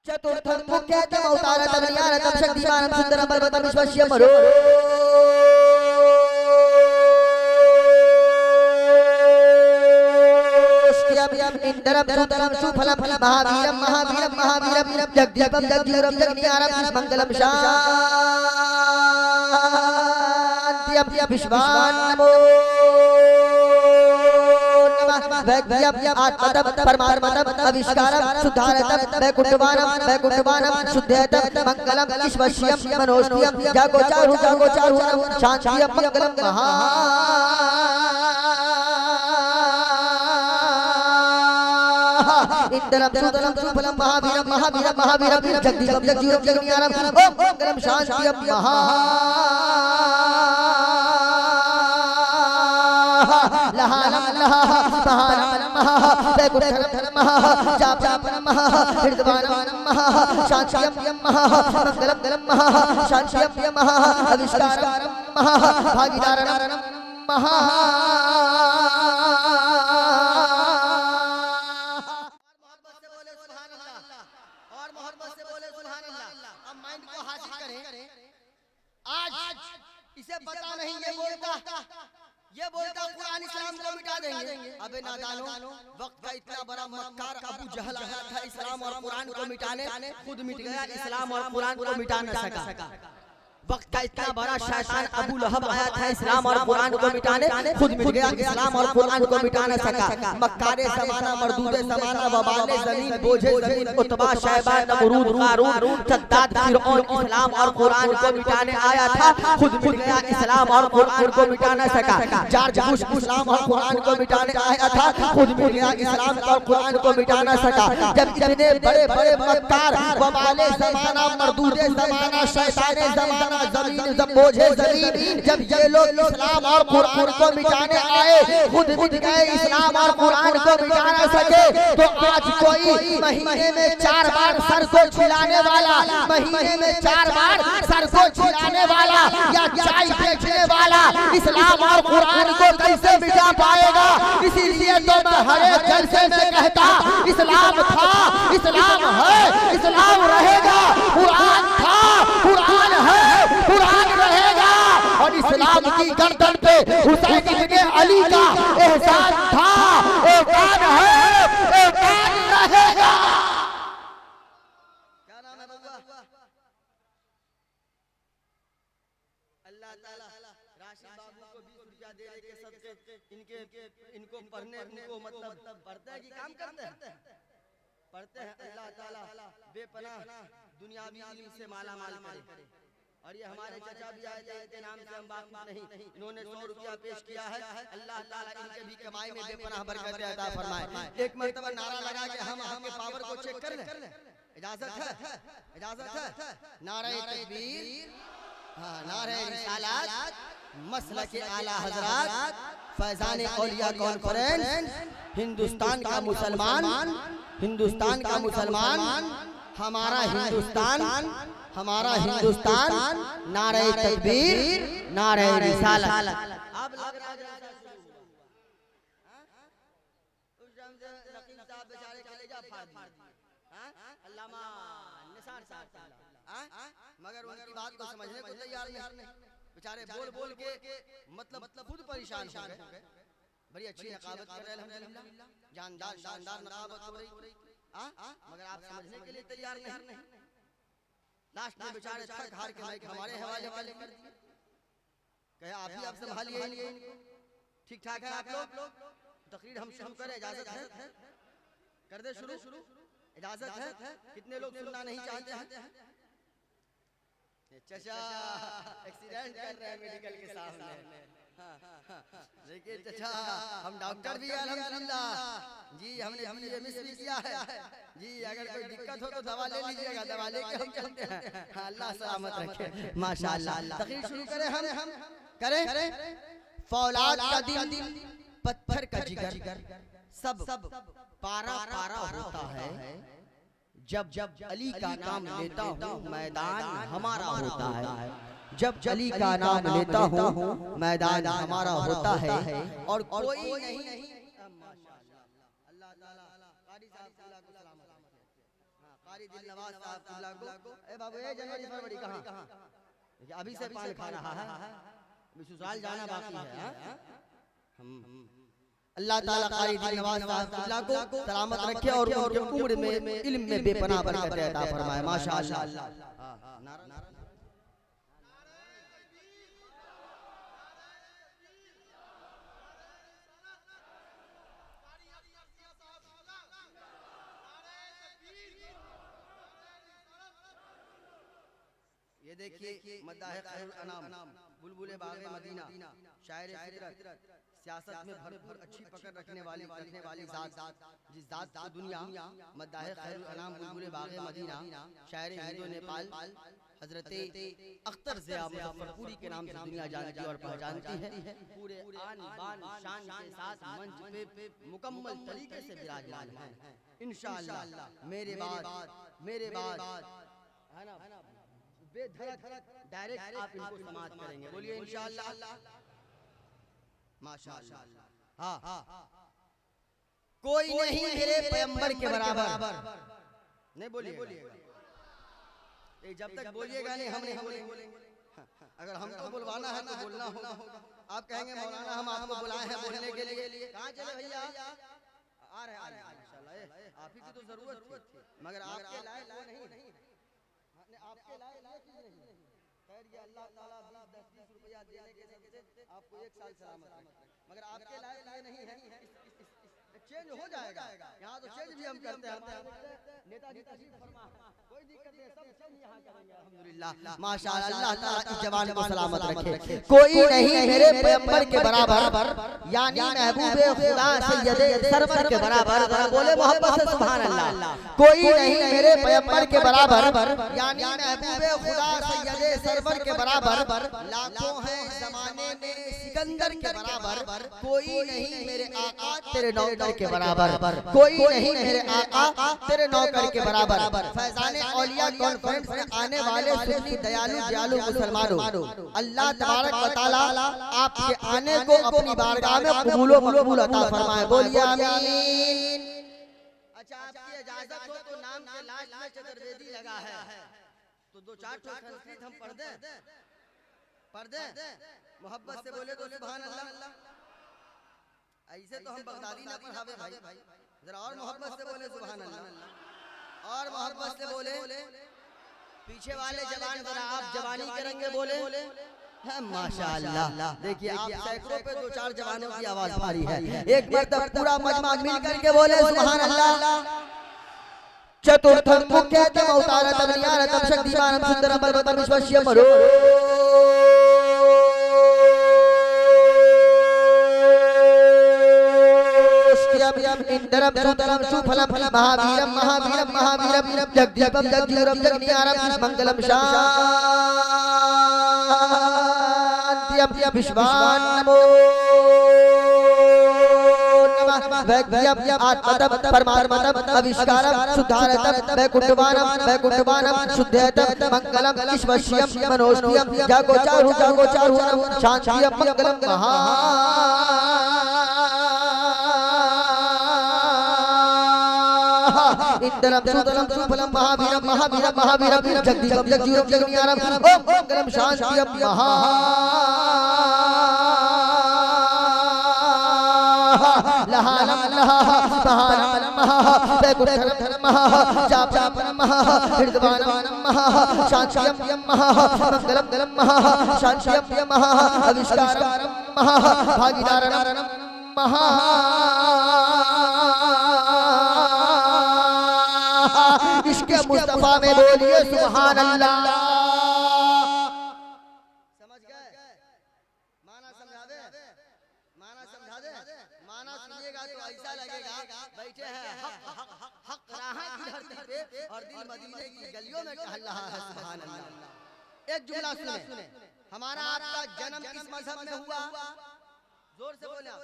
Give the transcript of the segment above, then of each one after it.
चतुर्थं मुख्यतम अवतारतम ज्ञानतम शक्तिमानं सुंदरम पर्वतम विश्वस्य मरो इंद्रम सुतरम सुफलम महावीरम महावीरम महावीरम जगदीपम जगदीरम जगनियारम मंगलम शांत्यम विश्वानमो वैज्ञम आत्मतम परमात्मतम अविष्कारम शुद्धारतम वैकुंठवानम वैकुंठवानम शुद्धेतम मंगलम ईश्वश्यम मनोष्यम जागोचारु शांतियम मंगलम महा इंद्रम सुतलम सुफलम महावीरम महावीरम महावीरम जगदीपम जगदीरम जगनियारम ओम मंगलम शांतियम महा लहानम लहा महानम महा वैकुंठम महा जापम महा हृदवानम महा शांतियम महा मंगलम गलम महा शांतियम महा अविष्कारम महा भागीदारम महा इसे पता नहीं ये बोलता कुरान इस्लाम को मिटा देंगे। अबे नादानो, वक्त का इतना बड़ा मक्कार अबू जहल आया था इस्लाम और कुरान को मिटाने, खुद मिट गया, इस्लाम और कुरान को मिटा न सका। वक्त का इतना बड़ा शैतान अबू लहब आया था इस्लाम और कुरान को मिटाने, खुद मिट गया, इस्लाम और कुरान को मिटा न सका। मक्कारे ज़माना, मरदूदे ज़माना, वबाले ज़मीन, बोझे ज़मीन, उतबा, शैबा, नमरूद, कारून, सद्दाद, फिरऔन इस्लाम और कुरान को मिटाने आया था, खुद मिट गया, इस्लाम और कुरान को मिटा न सका। जॉर्ज बुश इस्लाम और कुरान को मिटाने आया था, खुद मिट गया, इस्लाम और कुरान को मिटा न सका। जब इतने बड़े बड़े मक्कार, वबाले ज़माना, मरदूदे ज़माना, शैताने ज़माना, जमीन जब बोझे जमीन, जब ये लोग इस्लाम और कुरान को मिटाने आए, खुद मिट गए, इस्लाम और कुरान को मिटा न सके। तो आज कोई महीने में 4 बार सर को छिलाने वाला, महीने में 4 बार सर को छिलाने वाला या चाय बेचने वाला इस्लाम और कुरान को कैसे मिटा पाएगा? इसीलिए तो मैं हर एक जलसे में कहता, इस्लाम था, इस्लाम है, इस्लाम रहेगा, कुरान था, कुरान है, कुरान रहेगा। और इस्लाम की गर्दन पे हुसैन इब्ने अली का एहसान था, एहसान है, एहसान रहेगा। क्या नाम है बाबा? अल्लाह ताला राशिद बाबू को 20 रुपया देने के सदके इनको पढ़ने, इनको मतलब पढ़ते हैं कि काम करते हैं? पढ़ते हैं। अल्लाह ताला बेपनाह दुनियावी इल्म से माला माल करे। और ये हमारे चाचा भी आए थे, इनके नाम से हम बात नहीं, इन्होंने 100 रुपया पेश किया है। अल्लाह ताला इनके भी कमाई में बेपनाह बरकत अता फरमाए। एक मर्तबा नारा लगा के हम आपके पावर को चेक कर लें, इजाजत है? इजाजत है? नारे तकबीर, हाँ, नारे रिसालत, मसलक आला हजरात, फैजान औलिया कॉन्फ्रेंस, हिंदुस्तान का मुसलमान, हिंदुस्तान का मुसलमान, हमारा हिंदुस्तान, हमारा हिंदुस्तान, नारे तकबीर, नारे रिसालत। अब लग रहा है नकीब साहब बेचारे कलेजा फाड़ दिए, अल्लामा निसार साहब, मगर उनकी बात को समझने को तैयार नहीं। बेचारे बोल बोल के मतलब खुद परेशान हो गए। बड़ी अच्छी नकाबत कर रहे हैं अल्हम्दुलिल्लाह, जानदार शानदार नकाबत हो रही, मगर आप समझने के लिए तैयार नहीं। लास्ट में बेचारे थक हार के माइक हमारे हवाले वाले कर दिए, कहे आप ही आप संभालिए इनको। ठीक ठाक है आप लोग? तकरीर हम शुरू करें, इजाजत है? कर दे शुरू? इजाजत है? कितने लोग सुनना नहीं चाहते हैं? चाचा एक्सीडेंट कर रहे हैं मेडिकल के सामने। देखिए चाचा, हम डॉक्टर भी हैं अल्हम्दुलिल्लाह जी, हमने ये मिस भी किया है जी। अगर कोई दिक्कत हो तो दवा ले लीजिएगा, दवा लेके हम चलते हैं। अल्लाह सलामत रखे, माशाअल्लाह। तकरीर शुरू करें, हम करें। फौलाद का दिल, पत्थर का जिगर, सब पारा पारा होता है। जब अली का नाम लेता हूँ मैदान हमारा होता है। जब अली का नाम लेता हूँ मैदान हमारा होता है। और कोई नहीं, अल्लाह ताला कारी साहब को सलामत है। कारी दिल नवाज साहब कुल्ला को, ए बाबू ए जनवरी फरवरी कहाँ, अभी से पान खा रहा है, ससुराल जाना बाकी है। हम अल्लाह ताला कारी दिल नवाज साहब कुल्ला को सलामत रखे और उनके उम्र में इल्म में बेपनाह बरकत अता फरमाए। माशाअल्लाह। ये देखिए मद्दाह खैरुल अनाम बुलबुले बागे मदीना शायर फितरत सियासत में भरपूर अच्छी पकड़ रखने वाली जात जिस जात की दुनिया मद्दाह खैरुल अनाम बुलबुले बागे मदीना शायर हिंदू नेपाल हजरत अख्तर ज़िया मुज़फ्फरपुरी के नाम से दुनिया जानती और पहचानती है। पूरे आन बान शान के साथ मंच पे मुकम्मल तरीके से विराजमान है। इंशाअल्लाह मेरे बाद है ना बेधड़क डायरेक्ट आप इनको समाप्त करेंगे। बोलिए इंशाअल्लाह। माशाअल्लाह। हाँ, कोई नहीं मेरे पैगंबर के बराबर। नहीं बोलिए, जब तक बोलिएगा नहीं हम नहीं बोलेंगे। अगर हमको बुलवाना है तो बोलना होगा। आप कहेंगे मौलाना हम आपको बुलाए हैं बोलने के लिए, कहाँ चले भैया? आ रहे माशाअल्लाह, आप ही की तो जरूरत थी, मगर आपके लायक वो नहीं, आपके लायक नहीं। खैर ये अल्लाह ताला 10-20 रुपया देने के सबसे आपको 1 साल सलामत रखे, मगर आपके लायक ये नहीं है। चेंज हो जाएगा, यहाँ तो चेंज भी हम करते हैं। नेताजी तशरीफ फरमा, कोई दिक्कत नहीं, सब चेंज यहाँ करेंगे अल्हम्दुलिल्लाह। माशाअल्लाह, अल्लाह ताला इस जवान को सलामत रखे। कोई नहीं मेरे पैगंबर के बराबर, यानी महबूबे खुदा सैयदे सरवर के बराबर। जरा बोले मोहब्बत से सुभान अल्लाह। कोई नहीं मेरे पैगंबर के बराबर, यानी महबूबे खुदा सैयदे सरवर के बराबर। लाखों हैं जमाने में सिकंदर के बराबर, कोई नहीं मेरे आका तेरे नौकर के बराबर, कोई नहीं मेरे आका तेरे नौकर के बराबर। फैजाने औलिया कॉन्फ्रेंस में आने वाले सुन्नी दयालु मुसलमानों, अल्लाह तबारक व तआला आपके आने को अपनी बारगाह में कबूल व मकबूल अता फरमाए। बोलिए आमीन। अच्छा, आपकी इजाजत हो तो नाम के लास्ट में चतुर्वेदी लगा है, तो 2-4 ठो संस्कृत हम पढ़ दें। मोहब्बत से बोले तो सुभान अल्लाह। ऐसे तो हम बगदादी ना पढ़ावे भाई, जरा और मोहब्बत से बोले सुभान अल्लाह, और मोहब्बत से बोले। पीछे वाले जवान जरा आप जवानी के रंग में बोले। माशाअल्लाह, देखिए आप सैकड़ों पे 2-4 जवानों की आवाज भारी है। एक बार तब पूरा मजमा मिल करके बोले सुभान अल्लाह। चतुर्थम मुख्यतम अवतारतम नियारतम शक्तिमानम सुंदरम बलवतम विश्वस्यम मरो इंद्रम सुतरम सुफलम महावीरम महावीरम महावीरम जगदीपम जगदीरम जगनियारम मंगलम शांतियम विश्वान नमो वैज्ञम आत्मतम परमात्मतम अविष्कारम शुद्धारतम वैकुंठवानम शुद्धयतम मंगलम ईश्वश्यम मनोष्यम जागो चारु शांतियम मंगलम महा इंद्रम सुतलम सुफलम महावीरम महावीरम महावीरम जगदीपम जगदीरम जगनियारम ओम मंगलम शांतियम महा लहानम लहा महानम महा वैकुंठम महा जापनम महा हृदवानम महा शांतियम महा मंगलम महा शांतियम महा अविष्कारम महा भागीदारम महा इसके मुस्तफा में बोलिए सुभान अल्लाह। समझ गए? माना समझा दे, माना समझा दे, माना सुनिएगा तो ऐसा लगेगा बैठे हैं हक राह की धरती पे और दिल मदीने की गलियों में टहल रहा है। सुभान अल्लाह। एक जुमला सुने, हमारा आपका जन्म किस मजहब में हुआ? जोर से बोले आप।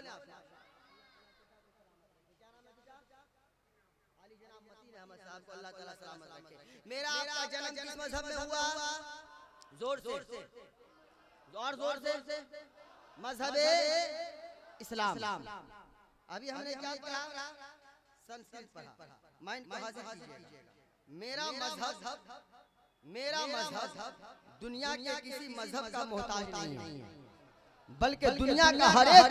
आपको अल्लाह ताला सलामत रखे। मेरा आपका जन्म किस मजहब में हुआ? जोर से और जोर से मजहबे इस्लाम। अभी हमने क्या पढ़ा? संस्कृत पढ़ा। माइंड को हाजिर कीजिएगा। मेरा मजहब दुनिया के किसी मजहब का मोहताज नहीं है, बल्कि दुनिया का हर एक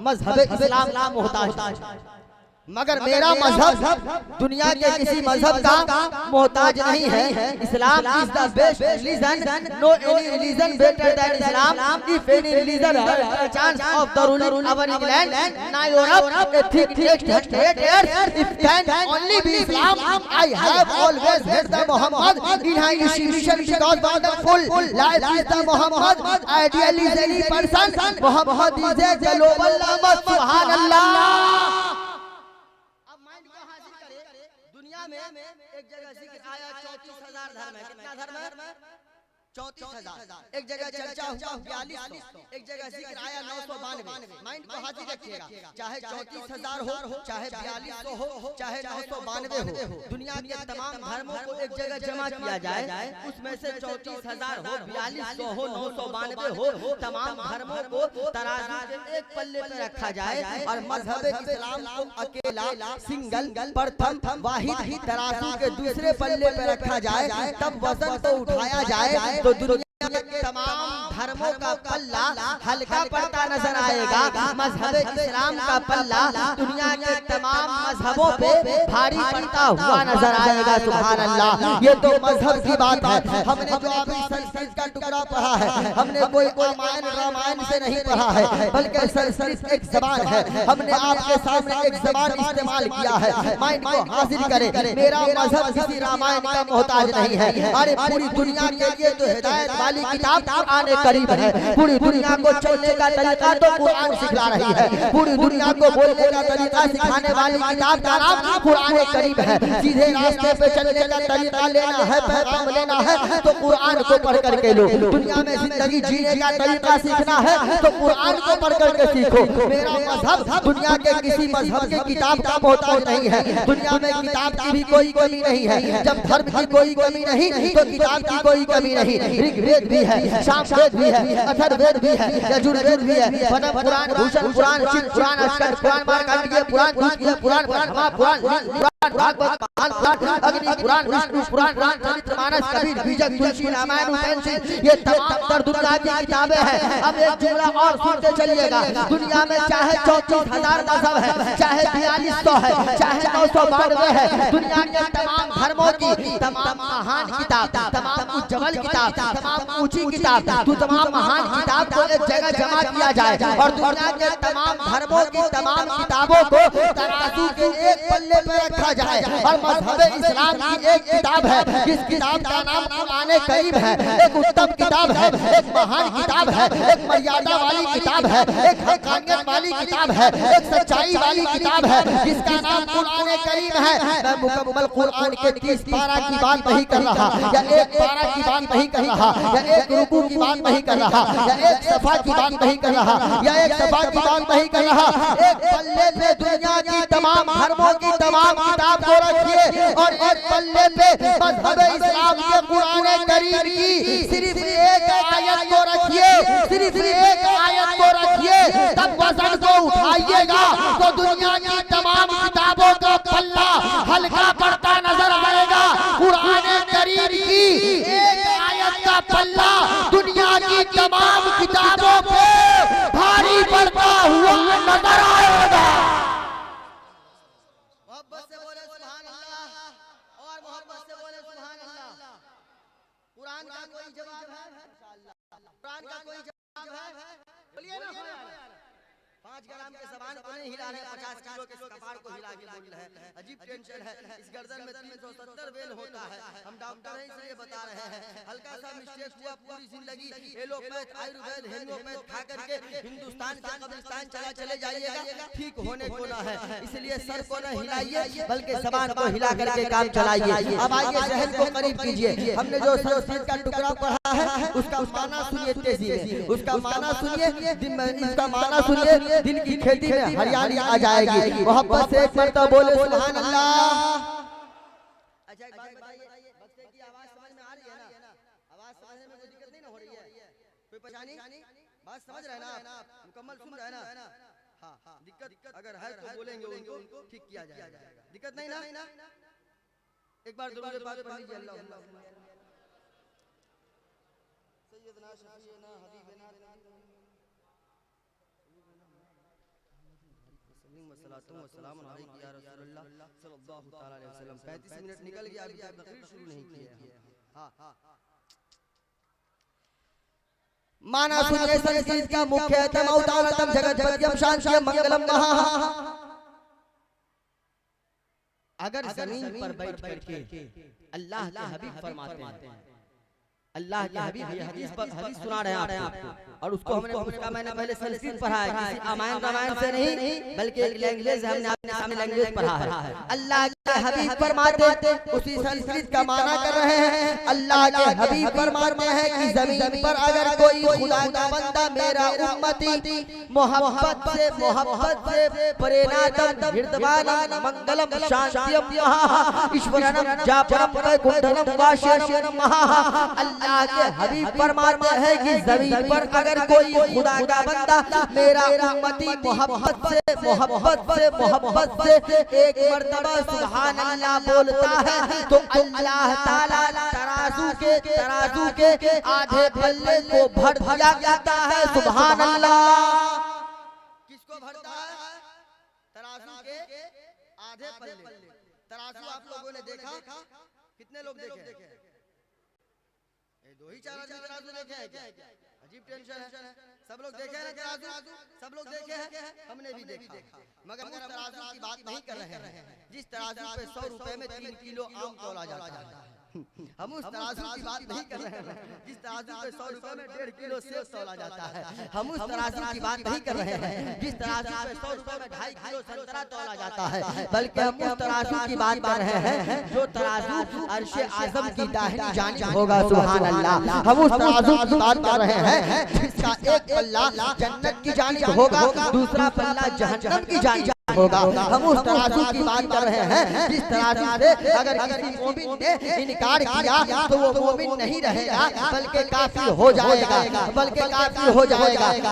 मजहब इस्लाम का मोहताज है। मगर मेरा मजहब दुनिया के किसी मजहब का मोहताज नहीं है। Islam is the best religion, no any religion better than Islam. If any religion has a chance of the ruling our England, now Europe, a thick next 100 years, if can only be Islam. I have always hated the Muhammad in his institution because wonderful life is the Muhammad. Ideal is any person, Muhammad is a global lamb. Subhanallah। दुनिया में एक जगह जिक्र आया 34,000 धर्म है। कितना धर्म है? 34,000। एक जगह चर्चा हुआ 4200, एक जगह जिक्र आया 992। माइंड को हाजिर रखिएगा, चाहे 34,000 हो, चाहे 4200 हो, चाहे 992 हो, दुनिया के तमाम धर्मों को एक जगह जमा किया जाए, उसमें से 34,000 हो, 4200 हो, 992 हो, तमाम धर्मों को तराजू के एक पल्ले पर रखा जाए और मजहब इस्लाम को अकेला सिंगल प्रथम वाहिद तराजू के दूसरे पल्ले पर रखा जाए, तब वजन तो उठाया जाए तो दुनिया के तमाम धर्मों का पल्ला हल्का पड़ता नजर आएगा। मजहब इस्लाम का पल्ला दुनिया के तमाम मजहबों पे भारी पड़ता हुआ नजर आएगा। सुभान अल्लाह। ये तो मजहब की बात है। हमने जो अभी संस्कृत का टुकड़ा पढ़ा है, हमने कोई रामायण से नहीं पढ़ा है, बल्कि संस्कृत एक जबान है। हमने आपके सामने एक जबान इस्तेमाल किया है। माइंड को हाजिर करे, मेरा मजहब किसी रामायण का मोहताज नहीं है। अरे पूरी दुनिया के लिए तो हिदायत वाली किताब आने करीब है। पूरी दुनिया को चलने का तरीका तो कुरान सिखा रही है। पूरी दुनिया को बोलने का तरीका सिखाने वाली किताब का नाम कुरान करीब है। सीधे रास्ते पे चलने का तरीका लेना है, पैगाम लेना है तो कुरान को पढ़ करके लो। दुनिया में जिंदगी जीने का तरीका सीखना है तो कुरान को पढ़ करके सीखो। मेरा मजहब दुनिया के किसी मजहब के किताब का मोहताज नहीं है। दुनिया में किताब की भी कोई कमी नहीं है। जब धर्म की कोई कमी नहीं तो किताब की कोई कमी नहीं। ऋग्वेद भी है, सामवेद भी है, अथर्ववेद भी है, यजुर्वेद भी है, पद्म पुराण, भूषण पुराण, शिव पुराण, अस्कर पुराण, मार्कंडेय पुराण, कुंती पुराण, ब्रह्मा पुराण, भागवत पुराण, अग्नि पुराण, विष्णु पुराण, रामचरितमानस, कबीर, बीजक, तुलसी, रामायण, उपनिषद, ये तमाम तर दुनिया की किताबें हैं। अब एक जुमला और सुनते चलिएगा। दुनिया में चाहे 34,000 मजहब है, चाहे 4200 है, चाहे 992 है, दुनिया के तमाम धर्मों की तमाम महान किताब, तमाम उज्जवल किताब, तमाम ऊंची किताब, तो तमाम महान किताब को एक जगह जमा किया जाए और दुनिया के तमाम धर्मों की तमाम किताबों को तराजू के एक पल्ले पर रखा जाए। और मजहब इस्लाम की एक किताब है, जिस किताब का नाम कुरान करीम है। एक उत्तम किताब है, एक महान किताब है, एक मर्यादा वाली किताब है, एक हक़ानियत वाली किताब है, एक सच्चाई वाली किताब है, जिसका नाम कुरान करीम है। मैं मुकम्मल कुरान के 30 पारा की बात नहीं कर रहा, या एक पारा की बात नहीं कर रहा, या एक रुकू की बात नहीं कर रहा, या एक सफा की बात नहीं कर रहा, या एक सफा की बात नहीं कर रहा। एक पल्ले पे दुनिया की तमाम धर्मों की तमाम किताब को रखिए और एक पल्ले पे मजहब इस्लाम के कुरान करीम की सिर्फ एक आयत को रखिए, सिर्फ एक आयत को रखिए। तब वजन को उठाइएगा तो दुनिया की तमाम किताबों का पल्ला हल्का पड़ता नजर आएगा। कुरान करीम की एक आयत का पल्ला दुनिया की तमाम किताबों पे भारी पड़ता हुआ नजर आएगा। मोहब्बत से बोले सुभान अल्लाह और मोहब्बत से बोले सुभान अल्लाह। कुरान का कोई जवाब है? कुरान का कोई जवाब है? बोलिए ना। 5 ग्राम के सामान को नहीं हिला रहे, 50 किलो के कपार को हिला के बोल रहे हैं। अजीब टेंशन है। इस गर्दन में 370 बेल होता है। हम डॉक्टर हैं इसलिए बता रहे हैं। हल्का सा मिस्टेक हुआ, पूरी जिंदगी एलोपैथ, आयुर्वेद, हेमियोपैथ खा करके हिंदुस्तान के कब्रिस्तान चले जाइएगा, ठीक होने को ना है। इसलिए सर को न हिलाइए बल्कि जबान को हिला करके काम चलाइए। अब आइए जहन को करीब कीजिए। हमने जो संस्कृत का टुकड़ा पढ़ा है उसका माना सुनिए तेजी से, उसका माना सुनिए, इसका माना सुनिए। दिन की खेती में हरियाली आ जाएगी। मोहब्बत से एक मरतबा बोले सुभान अल्लाह। अच्छा एक बात बताइए, बच्चे की आवाज समझ में आ रही है ना? आवाज समझने में कोई दिक्कत नहीं ना हो रही है? कोई परेशानी? बात समझ रहे हैं ना? मुकम्मल सुन रहे हैं ना? हाँ, दिक्कत अगर है तो बोलेंगे, उनको ठीक किया जाएगा। दिक्कत नहीं ना? एक बार दुरूद पाक पढ़ लीजिए। अल्लाहुम्मा सय्यदना शफीना हबीबना सल्लल्लाहु अलैहि या रसूलल्लाह सल्लल्लाहु तआला अलैहि वसल्लम। 35 मिनट निकल गया, अभी तक तकरीर शुरू नहीं की है। हां माना सुनिए संस्कृत का मुख्य तम अवतारतम जगतपत्यम शांति मंगलम महा। अगर जमीन पर बैठ करके अल्लाह के हबीब फरमाते हैं, अल्लाह के हबीब ये हदीस सुना रहे हैं आपको, और उसको हमने कहा मैंने पहले संस्कृत पढ़ा है, किसी रामायण से नहीं बल्कि एक लैंग्वेज हमने अपने सामने लैंग्वेज पढ़ा है। अल्लाह के हबीब फरमाते, उसी संस्कृत का माना कर रहे हैं। अल्लाह के हबीब फरमाते हैं कि जमीन पर अगर कोई खुदा का बंदा मेरा उम्मती मोहब्बत से प्रेरणातम हृदयवानम मंगलम शांतियम ईश्वरनम जापनम वैकुंठनम वाशयनम महा। अल्लाह के हबीब फरमाते हैं कि जमीन पर अगर कोई खुदा का बंदा मेरा उम्मती मोहब्बत से एक मर्तबा सुभान अल्लाह बोलता है तो अल्लाह ताला तराजू के आधे पल्ले को भर दिया जाता है। सुभान अल्लाह। किसको भरता है? तराजू के आधे पल्ले। तराजू आप लोगों ने देखा? कितने लोग देखे? दो ही चार आदमी तराजू देखे हैं क्या? अजीब टेंशन है। सब लोग देखे हैं तराजू? सब लोग देखे हैं, हमने भी देखा, मगर हम तराजू की बात नहीं कर रहे हैं जिस तराजू पे 100 रुपए में 3 किलो आम तोला जाता है। हम उस तराजू की बात नहीं कर रहे हैं जिस तराजू पे 100 रुपए में 1.5 किलो सेब तोला जाता है। हम उस तराजू की बात नहीं कर रहे हैं जिस तराजू पे 100 रुपए में 2.5 किलो संतरा तोला जाता है, बल्कि हम उस तराजू की बात कर रहे हैं जो तराजू अर्शे आज़म की दाहिनी जानिब होगा। सुभान अल्लाह। हम उस तराजू की बात कर रहे हैं जिसका एक पल्ला जन्नत की जानिब होगा, दूसरा पल्ला जहन्नम की जानिब होगा। हम उस तराजू की बात कर रहे हैं जिस तराजू से अगर किसी मोमिन ने इनकार किया तो वो मोमिन नहीं रहेगा बल्कि काफिर हो जाएगा,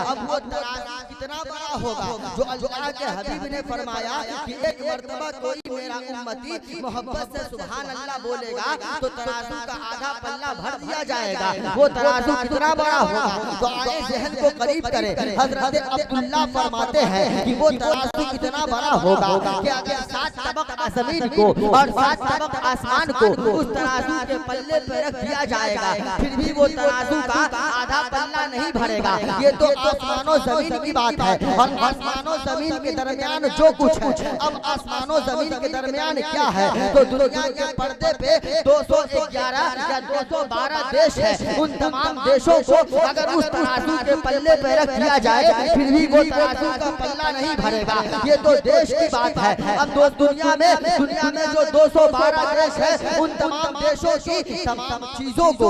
अब वो तराजू कितना बड़ा होगा जो अल्लाह के हबीब ने फरमाया कि एक मर्तबा कोई मेरा उम्मती मोहब्बत से सुभान अल्लाह बोलेगा तो तराजू का आधा पल्ला भर दिया जाएगा। वो तराजू कितना बड़ा होगा तो आए ज़हन को करीब करें। हजरत अब्दुल्लाह फरमाते हैं कि वो तराजू कितना बड़ा होगा कि अगर 7 तबक जमीन को और 7 तबक आसमान को उस तराजू के पल्ले पे रख दिया जाएगा, फिर भी वो तराजू का आधा पल्ला नहीं भरेगा। ये तो आसमानों जमीन की बात है, और आसमानों जमीन के दरमियान जो कुछ है, अब आसमानों जमीन के दरमियान क्या है तो दुनिया के पर्दे पे 211 या 212 देश है। उन तमाम देशों को अगर उस तराजू के पल्ले पे रख दिया जाए फिर भी वो तराजू का पल्ला नहीं भरेगा। ये तो देश की बात है। अब दुनिया में जो 212 देश है उन तमाम देशों की तमाम चीजों को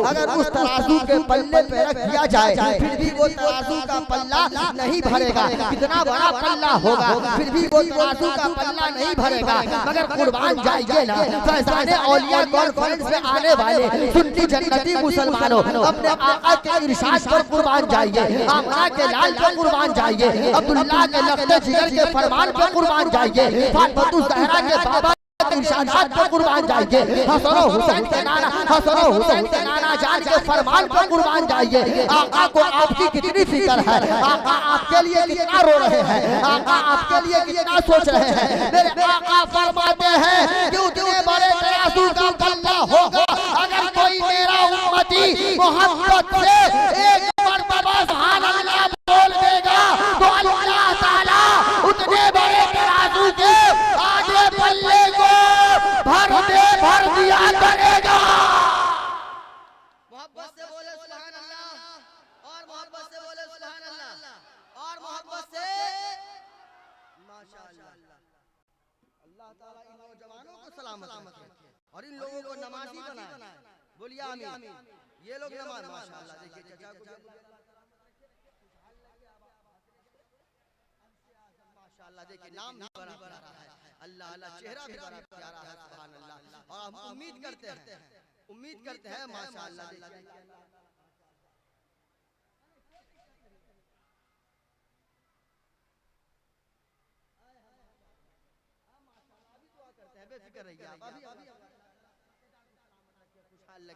अगर उस तराजू के पल्ले पे रख दिया जाए फिर भी वो तराजू का पल्ला नहीं भरेगा। कितना बड़ा पल्ला होगा फिर भी वो तराजू का पल्ला नहीं भरेगा। मगर कुर्बान जाइए ना फैज़ाने औलिया कॉन्फ्रेंस में आने वाले सुन्नी जन्नती मुसलमानों, अपने आका के इरशाद पर कुर्बान जाइए, आमना के लाल पर कुर्बान जाइए, अब्दुल्लाह के लफ्ज़ जिगर के फरमान पर कुर्बान जाइए, फातिमा ज़हरा के बाबा इरशादात पर कुर्बान जाइए, हसन हुसैन के नाना जान के फरमान पर कुर्बान जाइए। आका को आपकी कितनी फिक्र है, आका आपके लिए कितना रो रहे हैं, आका आपके लिए कितना सोच रहे हैं। मेरे आका फरमाते हैं कि उतने बड़े तराजू का पल्ला होगा अगर कोई मेरा उम्मती मोहब्बत से एक मरतबा सुभान अल्लाह बोल देगा तो अल्लाह ताला उतने बड़े तराजू के आधे पल्ले को भर दिया करेगा। मोहब्बत से बोले सुभान अल्लाह, और मोहब्बत से बोले सुभान अल्लाह, और मोहब्बत से माशाअल्लाह। अल्लाह ताला इन नौजवानों को सलामत रखे और इन लोगों को नमाजी बनाए। बोलिए आमीन। ये लोग नमाज माशाअल्लाह। देखिए चाचा को माशाअल्लाह, देखिए नाम भी बड़ा प्यारा है, अल्लाह अल्लाह, चेहरा भी बड़ा प्यारा है, सुभान अल्लाह। और हम उम्मीद करते हैं माशाअल्लाह। कर रही है आप अभी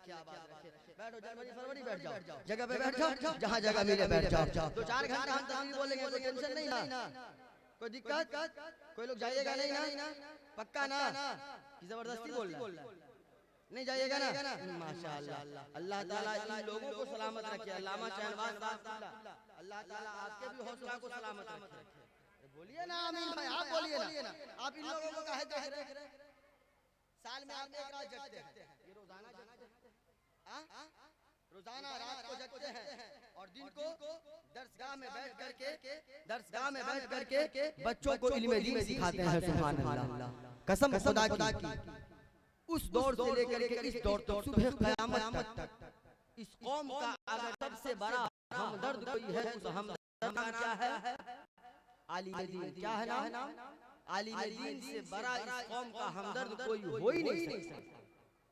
क्या बात रखे बैठो जनवरी फरवरी बैठ जाओ जगह पे बैठ जाओ जहाँ जगह मिले बैठ जाओ 2-4 घंटा हम तकरीर बोलेंगे कोई टेंशन नहीं ना कोई दिक्कत कोई लोग जाइएगा नहीं ना पक्का ना कि जबरदस्ती बोल रहा है नहीं जाइएगा ना माशाअल्लाह अल्लाह ताला इन लोगों को सलामत रखे अल्लामा शहनवाज साहब अल्लाह ताला आपके भी हौसला को सलामत रखे बोलिए ना आमीन भाई आप बोलिए ना आप इन लोगों को काहे देख रहे साल में आप एक रात जगते हैं ये रोजाना जगते हैं रोजाना रात को जगते हैं और दिन को दरसगाह में बैठ करके बच्चों को इल्म दीन सिखाते हैं सुभान अल्लाह कसम खुदा की उस दौर से लेकर के इस दौर तक सुबह क़यामत तक इस कौम का अगर सबसे बड़ा हमदर्द कोई है तो हमदर्द का नाम क्या है आलिम दीन क्या है नाम आलिम दीन से बड़ा इस कौम का हमदर्द कोई हो ही नहीं सकता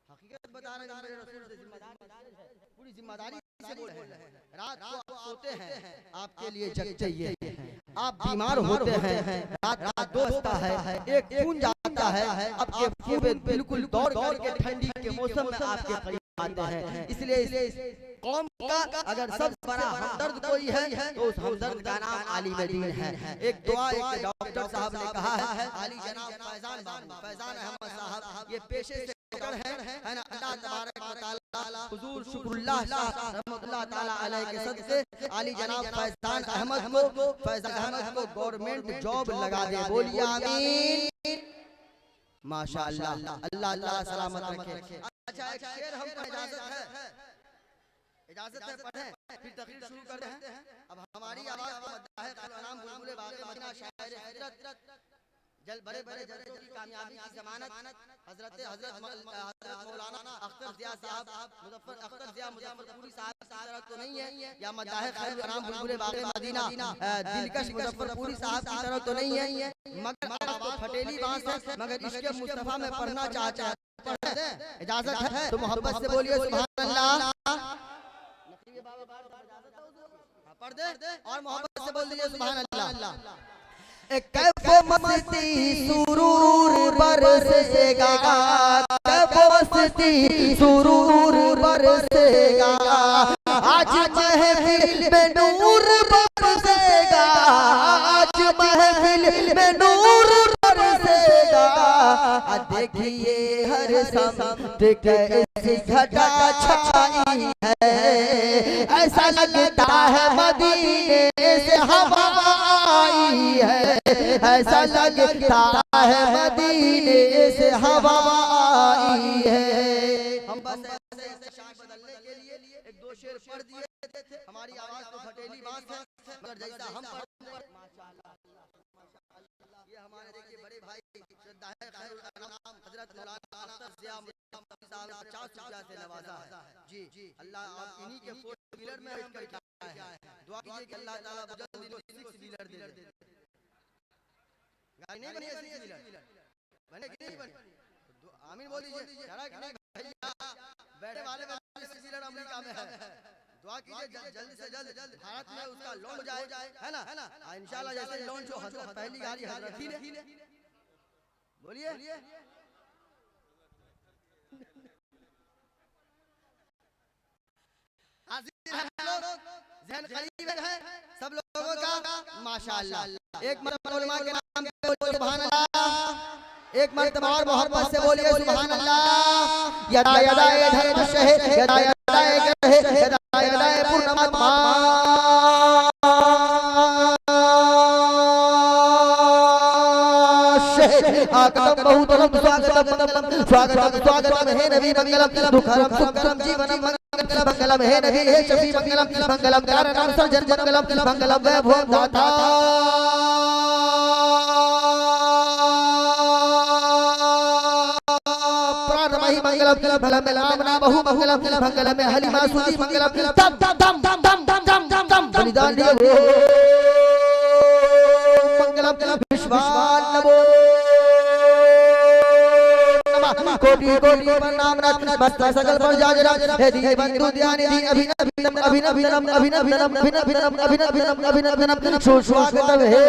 हकीकत बता रहे हैं मेरे रसूल से जिम्मेदारी है पूरी जिम्मेदारी से बोल रहे हैं रात को आप सोते हैं आपके लिए जगते ये आप बीमार होते हैं रात दोस्ता है एक खून जाता है आपके खून बिल्कुल दौड़ करके ठंडी के मौसम में आपके करीब आते हैं इसलिए कौम का अगर सबसे बड़ा हमदर्द कोई है तो उस हमदर्द का नाम आलिम दीन है एक दुआ एक डॉक्टर साहब ने कहा है आली जनाब फैजान अहमद साहब ये पेशे से है ना अल्लाह तबारक व तआला हुजूर शुक्रुल्लाह रहमतुल्लाह ताला अलैहि के सदके आली जनाब फैजान अहमद को गवर्नमेंट जॉब लगा दे बोलिए आमीन माशाअल्लाह अल्लाह ताला सलामत रखे अच्छा एक शेर हमको इजाजत है पढ़ें फिर तकरीर शुरू करते हैं अब हमारी आवाज को मद्दा है नाम बुलबुल बाग़ मदीना शायर हजरत जल बड़े जज्बों की कामयाबी की जमानत हजरत मौलाना अख्तर ज़िया साहब मुजफ्फरपुरी साहब की तरह तो नहीं है या मद्दाह खैर नाम बुलबुल बाग़ मदीना दिलकश मुजफ्फरपुरी साहब की तरह तो नहीं है मगर आवाज फटेली बात है मगर इसके मुस्तफा में पढ़ना चाहता है इजाजत है तो मोहब्बत से बोलिए सुभान अल्लाह पढ़ दे और मोहब्बत से बोल दीजिए सुभान अल्लाह कैफो मस्ती सुरूर बरसेगा कैफो मस्ती सुरूर बरसेगा आज महफिल में नूर बरसेगा आज महफिल में नूर बरसेगा देखिए हर समत कैसी घटा छाई है ऐसा लगता है मदीने से हवा आई है ऐसा लगता है मदीने से हवा आई है हम बस ऐसे शान बदलने के लिए एक दो शेर पढ़ दिए थे हमारी आवाज तो फटेली बात है मगर जैसा हम माशाअल्लाह ये हमारे देखिए बड़े भाई श्रद्धा है खैरुल अनाम हजरत मौलाना अख्तर ज़िया साहब 50 रुपया से नवाजा है जी अल्लाह आप इन्हीं के 4 व्हीलर में बैठ कर क्या है दुआ कीजिए कि अल्लाह ताला जल्द इनको 6 व्हीलर दे दे गाड़ी नहीं बनी 6 व्हीलर बने कि नहीं बनी आमीन बोल दीजिए जरा कि नहीं भैया बैठे वाले 6 व्हीलर अमेरिका में है दुआ कीजिए जल्द से जल्द भारत में उसका लॉन्च जाए है ना इंशाल्लाह जैसे लॉन्च हो हजरत पहली गाड़ी हजरत ही ने बोलिए हाजिर हैं लोग ज़हन करीब है सब लोगों का माशाअल्लाह एक मरतबा उलमा के नाम पे बोलिए सुभान अल्लाह एक मरतबा और मोहब्बत से बोलिए सुभान अल्लाह यदा यदा धर्म शहे यदा यदा ग्रहे यदा यदा पूर्णमा आकतम बहुतलम स्वागतम हे नबी मंगलम दुखरम सुखरम जीवनम मंगलम हे नबी हे शफी मंगलम कारणम सर्जन मंगलम वैभव दाता प्राणमहि मंगलम नामना बहु मंगलम हलिमा सुदी मंगलम दम बलिदान दिए मंगलम विश्वान नमो कोटि कोटि प्रणाम मस्त सकल पर जाजरा हे दी बंधु ध्यान दी अभिनव स्वागतम हे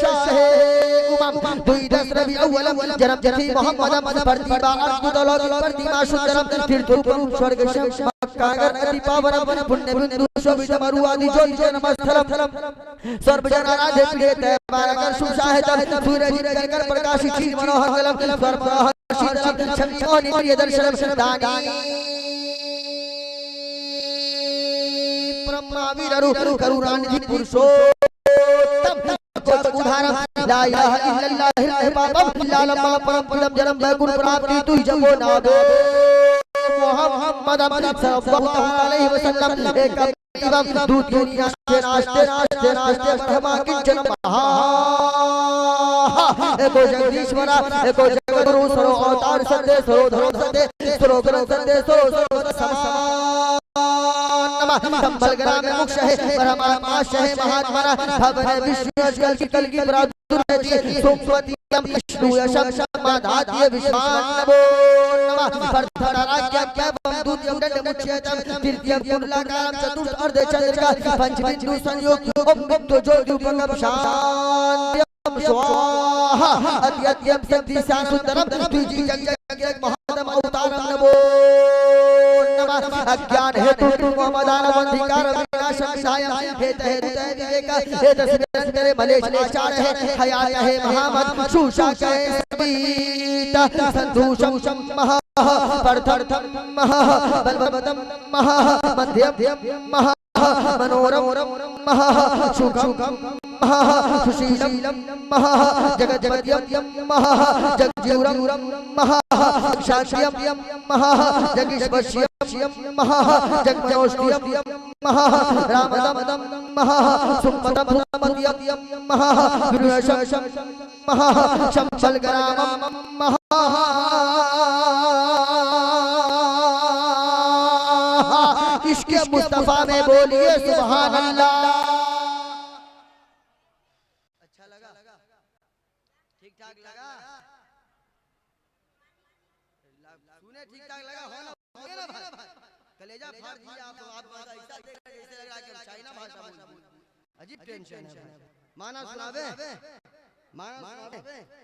शाह कुमाम दुई दस रबी अव्वल जन्म जथी मोहम्मद प्रतिभा अद्भुत प्रतिमा सुंदरम तीर्थोपम स्वर्ग कागर अति पावन पुण्य बिंदु शोभित मरुआदि ज्योति नमस्तलम सर्वजन आराध्य प्रिय तैवारकर सुशाहित सूरज कर प्रकाशित मनोहर कलम सर्व शीतलम क्षमितोनि प्रिय दर्शनम दानी ब्रह्मावीरु करुणानिधि पुरुषोत्तम उदाहरण ला इलाहा इल्लल्लाह पापम लालमा परम पदम जन्म वैकुंठ प्राप्ति तुझ जपो नादो मोहम्मद सल्लल्लाहु अलैहि वसल्लम एक एवं दूत दुनिया से नाचते ब्रह्मा किंचन महा एको जगदीश्वरा एको जगद्गुरु सरो अवतार सत्य सरो धरो सत्य सरो गुरु सत्य सरो समान संबल ग्राम मुक्ष है परमात्मा है महात्मा भवन विश्व कल की प्रादुर्भूति सोमवती विष्णु यशम समाधात्य विश्वानमो नमः परधराज्ञ कैवम दूत्यम दंड मुच्यतम तृतीयम कुंडलाकारम चतुर्थ अर्ध चंद्रिका पंचबिंदु संयोग ओम विद्यो ज्योतिपंगम शांत्यम स्वाहा अत्यत्यम शक्ति सुंदरम द्विजी जग जग महादम अवतारम नमो नमः अज्ञान हेतु मोहम्मदान अंधिकार विनाशम विधायम हेत हेतु विवेक हेत तेरे मलेश आचार है हयात है महामत सुशा है सबीत संतोषम महा परथर्थम महा बलवतम महा मध्यम महा मनोरम महा सुखम महा सुशीलम महा जगज्जगत्यम महा जगजीवरम महा शाश्यम महा जगीश्वश्यम महा जगजोष्यम महा रामदम महा सुमदम मध्यम महा गुरुशम महा शंबल ग्रामम महा इसके मुस्तफा में बोलिए सुभान अल्लाह। अच्छा लगा, ठीक ठाक लगा, सुने ठीक ठाक लगा, हो ना भाई, कलेजा फाड़ दिया आप ऐसा देख रहे जैसे लग रहा है कि चाइना भाषा बोल रहे हैं। अजीब टेंशन है। माना सुनावे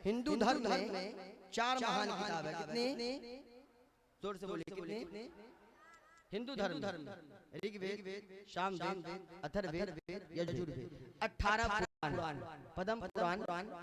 हिंदू धर्म में 4 महान किताब है। कितनी? जोर से बोलिए कितनी? हिंदू धर्म ऋग्वेद, सामवेद, अथर्ववेद, यजुर्वेद, 18 पुराण, पद्म पुराण,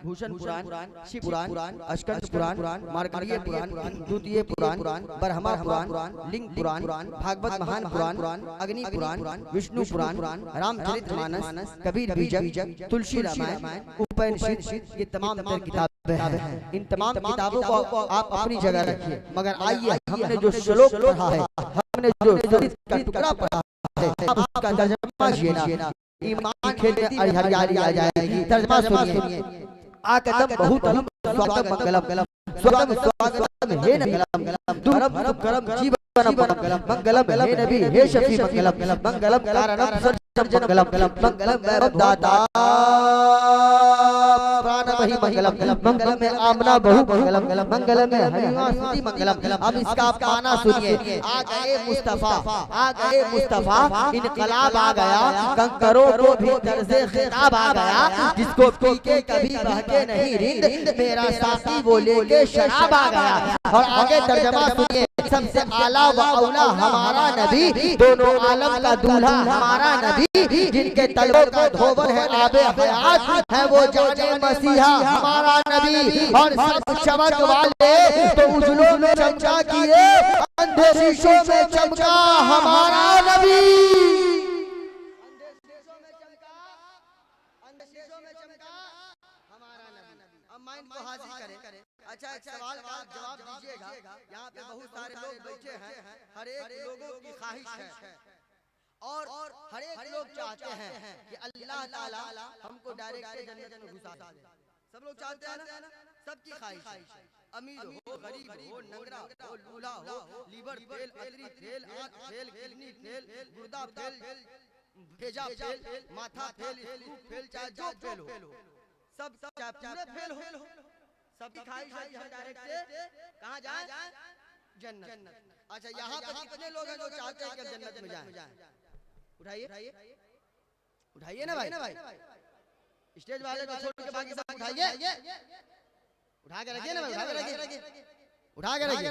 भूषण पुराण, शिव पुराण, अस्कंद पुराण, मार्कंडेय पुराण, द्वितीय पुराण, ब्रह्मा पुराण, लिंग पुराण, भागवत महान पुराण, अग्नि पुराण, विष्णु पुराण, रामचरितमानस, कबीर बीजक, तुलसी रामायण, उपनिषद, ये तमाम किताबें हैं। इन तमाम किताबों को आप अपनी जगह रखिए, मगर आइए हमने जो श्लोक पढ़ा है, हमने जो का टुकड़ा पढ़ा है, उसका तर्जुमा कीजिए ना। ईमान खेती हरियाली आ जाएगी। तर्जुमा सुनिए। आकदम बहुतलम स्वागतम मंगलम स्वागतम स्वागतम हे मंगलम दुरम दुकरम जीवन मंगलम हे नबी हे शफी मंगलम मंगलम कारणम सर्जन मंगलम वैभव दाता प्राण वही मंगलम मंगलम में आमना बहु मंगलम में हरिवासुति मंगलम। अब इसका आप माना सुनिए। आ गए मुस्तफा इनकलाब आ गया, कंकरों को भी दर्जे खिताब आ गया, जिसको पी के कभी बहके नहीं रिंद, मेरा साथी वो लेके शराब आ गया। और आगे तर्जमा सुनिए। सबसे आला व औला हमारा नबी, दोनों आलम का दूल्हा हमारा नबी, जिनके तलवों का धोवन है आबे हयात, है वो जाने मसीहा हमारा नबी। और सब चमक वाले तो उजलों में चमका किए, अंधे शीशों में चमका हमारा नबी। अब माइंड को हाजिर करें। अच्छा, एक सवाल का आप जवाब दीजिएगा। यहाँ पे बहुत सारे लोग बैठे हैं, हर एक लोगों की ख्वाहिश है और हर एक लोग चाहते हैं कि अल्लाह ताला हमको डायरेक्ट जन्नत में घुसा दे। सब लोग चाहते हैं ना, सबकी ख्वाहिश है। अमीर हो, गरीब हो, नंगरा हो, लूला हो, लीवर फेल, अदरी फेल, आंख फेल, किडनी फेल, गुर्दा फेल, भेजा फेल, माथा फेल, स्कूप फेल, चाहे जो फेल हो, सब चाहे पूरे फेल हो, सबकी ख्वाहिश है कि हम डायरेक्ट से कहाँ जाएं? जन्नत। अच्छा, यहाँ पे कितने लोग हैं जो चाहते हैं कि जन्नत में जाएं? उठाइए ना भाई। स्टेज वाले को छोड़ के बाकी सब उठाइए, उठा के रखिए ना, उठा के रखिए, उठा के रखिए।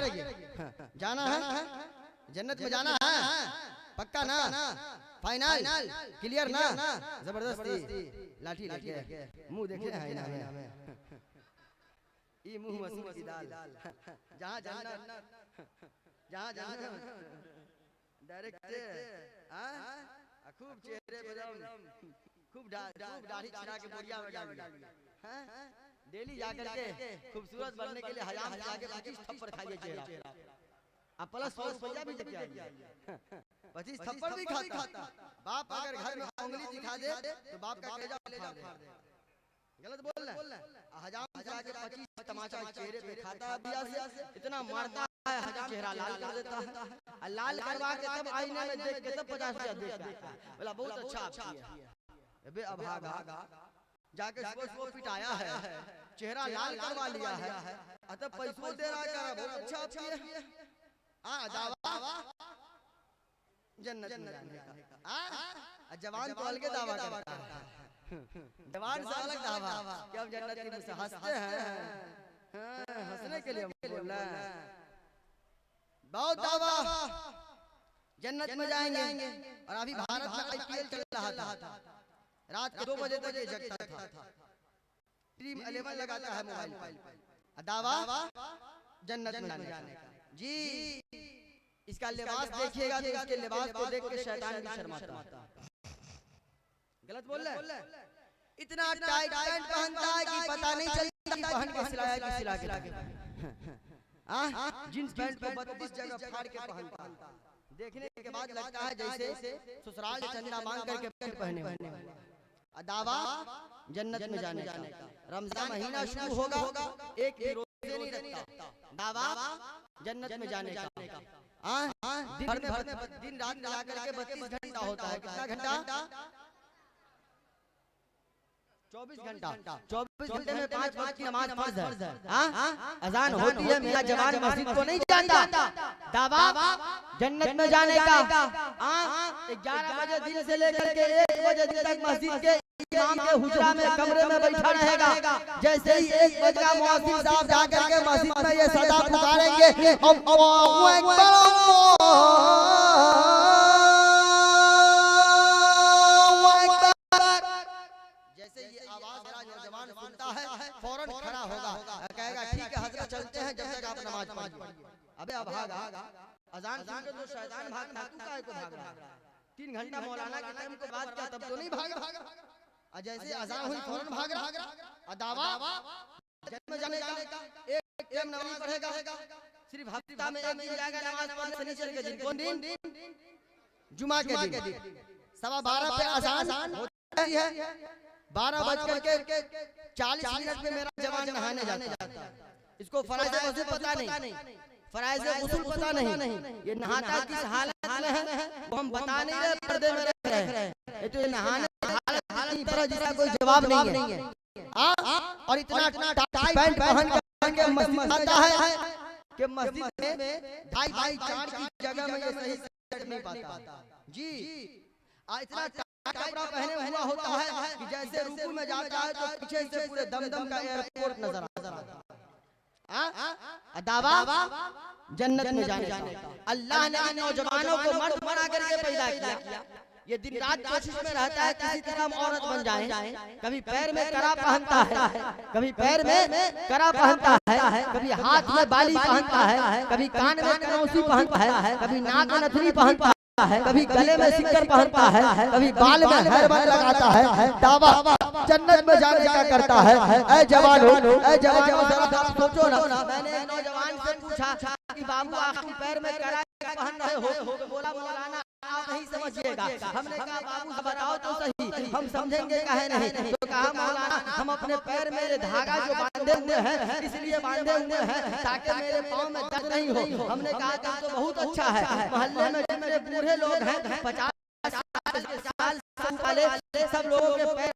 जाना है जन्नत में, जाना है पक्का ना, फाइनल क्लियर ना, जबरदस्ती लाठी लेके मुंह देखे है ना ये मुंह मसूर की दाल, जहाँ जाना जहाँ जाना डायरेक्ट खूब चेहरे पे खूब दाढ़ी छिड़ा के बोरिया में डाल डेली जाकर के खूबसूरत बनने के लिए हजाम से जाके 25 थप्पड़ खाइए चेहरा, अब प्लस 100 रुपया भी लेके आइए, 25 थप्पड़ भी खाता। बाप अगर घर में उंगली दिखा दे तो बाप का कलेजा फाड़ दे, गलत बोल रहे हैं। हजाम से आके 25 तमाचा चेहरे पे खाता है, इतना मारता है हजाम, चेहरा लाल कर देता है, लाल करवा के तब आईने में देख के तब 50 रुपया देता है, बोला बहुत अच्छा आप किए। अबे अभागा जाके इसको पिटाया है, चेहरा लाल करवा लिया है, तब पैसों दे रहा है, बहुत अच्छा आप किए। दावा जन्नत में जाने का, जवान तो अलग दावा करता है, जवान से अलग दावा कि हम जन्नत के मुझसे हंसते हैं, हंसने के लिए बोल रहे हैं, बहुत दावा जन्नत में जाएंगे। और अभी भारत में IPL चल रहा था, रात के 2 बजे तक ये जगता था, ड्रीम 11 लगाता है मोबाइल पर, दावा जन्नत में जाने का। जी इसका लिबास देखिएगा तो इसके लिबास को देख के शैतान भी शर्माता है, गलत बोल रहे हैं। इतना टाइट पैंट पहनता है कि पता नहीं चलता कि पहन के सिलाया कि सिला के, जींस पैंट को 32 जगह फाड़ के पहनता है, देखने के बाद लगता है जैसे ससुराल से चंदा मांग करके पहने वाले। दावा जन्नत में जाने का, रमजान महीना शुरू होगा, एक भी रोजे नहीं रखता, दावा जन्नत में जाने का। दिन रात मिला करके 32 घंटा होता है, कितना घंटा? 24 घंटा, 24 घंटे में 5 वक्त की नमाज फर्ज है। अजान होती है, मेरा जवान मस्जिद को नहीं जाता, दावा जन्नत में जाने का। 11 बजे दिन से लेकर के 1 बजे दिन तक मस्जिद के इमाम के हुजरा में कमरे में बैठा रहेगा। जैसे ही 1 बजे का मुअज्जिन साहब जाकर के मस्जिद में ये सदा पुकारेंगे, अल्लाहु अकबर, जैसे ये आवाज मेरा नौजवान सुनता है फौरन खड़ा होगा, कहेगा ठीक है हजरत चलते हैं जब तक आप नमाज पढ़िए। अबे अब भागा, अजान सुन के तो शैतान भागता, तू काहे को भाग रहा है? 3 घंटा मौलाना के टाइम के बाद क्या तब तो नहीं भागा, जैसे अजान हुई फौरन भाग रहा। दावा जन्नत में जाने का, एक टाइम नमाज पढ़ेगा, सिर्फ हफ्ता में 1 दिन जाएगा नमाज पढ़ने, शनिचर के दिन। कौन दिन? जुमा के दिन। 12:15 पे अजान होती है, 12:40 में मेरा जवान नहाने जाता है। इसको फराइज़ वज़ू पता नहीं, फराइज़ गुस्ल पता नहीं, ये नहाता किस हालत में है वो हम बता नहीं रहे, पर्दे में रह रहे हैं। ये तो नहाने हालत पर जिसका कोई जवाब नहीं है। और इतना टाइट पैंट पहन के मस्जिद आता है कि मस्जिद में 2.5-4 की जगह में ये सही सेट नहीं पाता। जी इतना कपड़ा पहने हुआ होता है कि जैसे रुकू में जाता है तो पीछे से पूरे दमदम का एयरपोर्ट नजर आता है। दावा जन्नत में जाने का। अल्लाह ने इन नौजवानों को मर्द बना करके पैदा किया, ये दिन रात कोशिश में रहता है किसी तरह हम औरत बन जाएं। कभी पैर में कड़ा पहनता है, कभी पैर में कड़ा पहनता है, कभी हाथ में बाली पहनता है, कभी कान में कनौसी पहनता है, कभी नाक में नथनी पहनता है, कभी गले में सिक्कर पहनता है, कभी बाल में हेयरबैंड लगाता है। दावा जन्नत में जाने का करता है। ऐ जवानों, जरा सोचो ना। मैंने एक नौजवान से पूछा कि बाबू आप पैर में कड़ा पहन रहे हो? बोला मौलाना आप नहीं समझिएगा। हमने कहा बाबू बताओ तो सही, हम समझेंगे काहे नहीं। तो कहा मौलाना हम अपने पैर में धागा जो बांधे हुए हैं इसलिए बांधे हुए हैं ताकि मेरे पाँव में दर्द नहीं हो। हमने कहा तो बहुत अच्छा है। मोहल्ले में जितने बूढ़े लोग हैं 50 साल वाले सब लोगों के पैर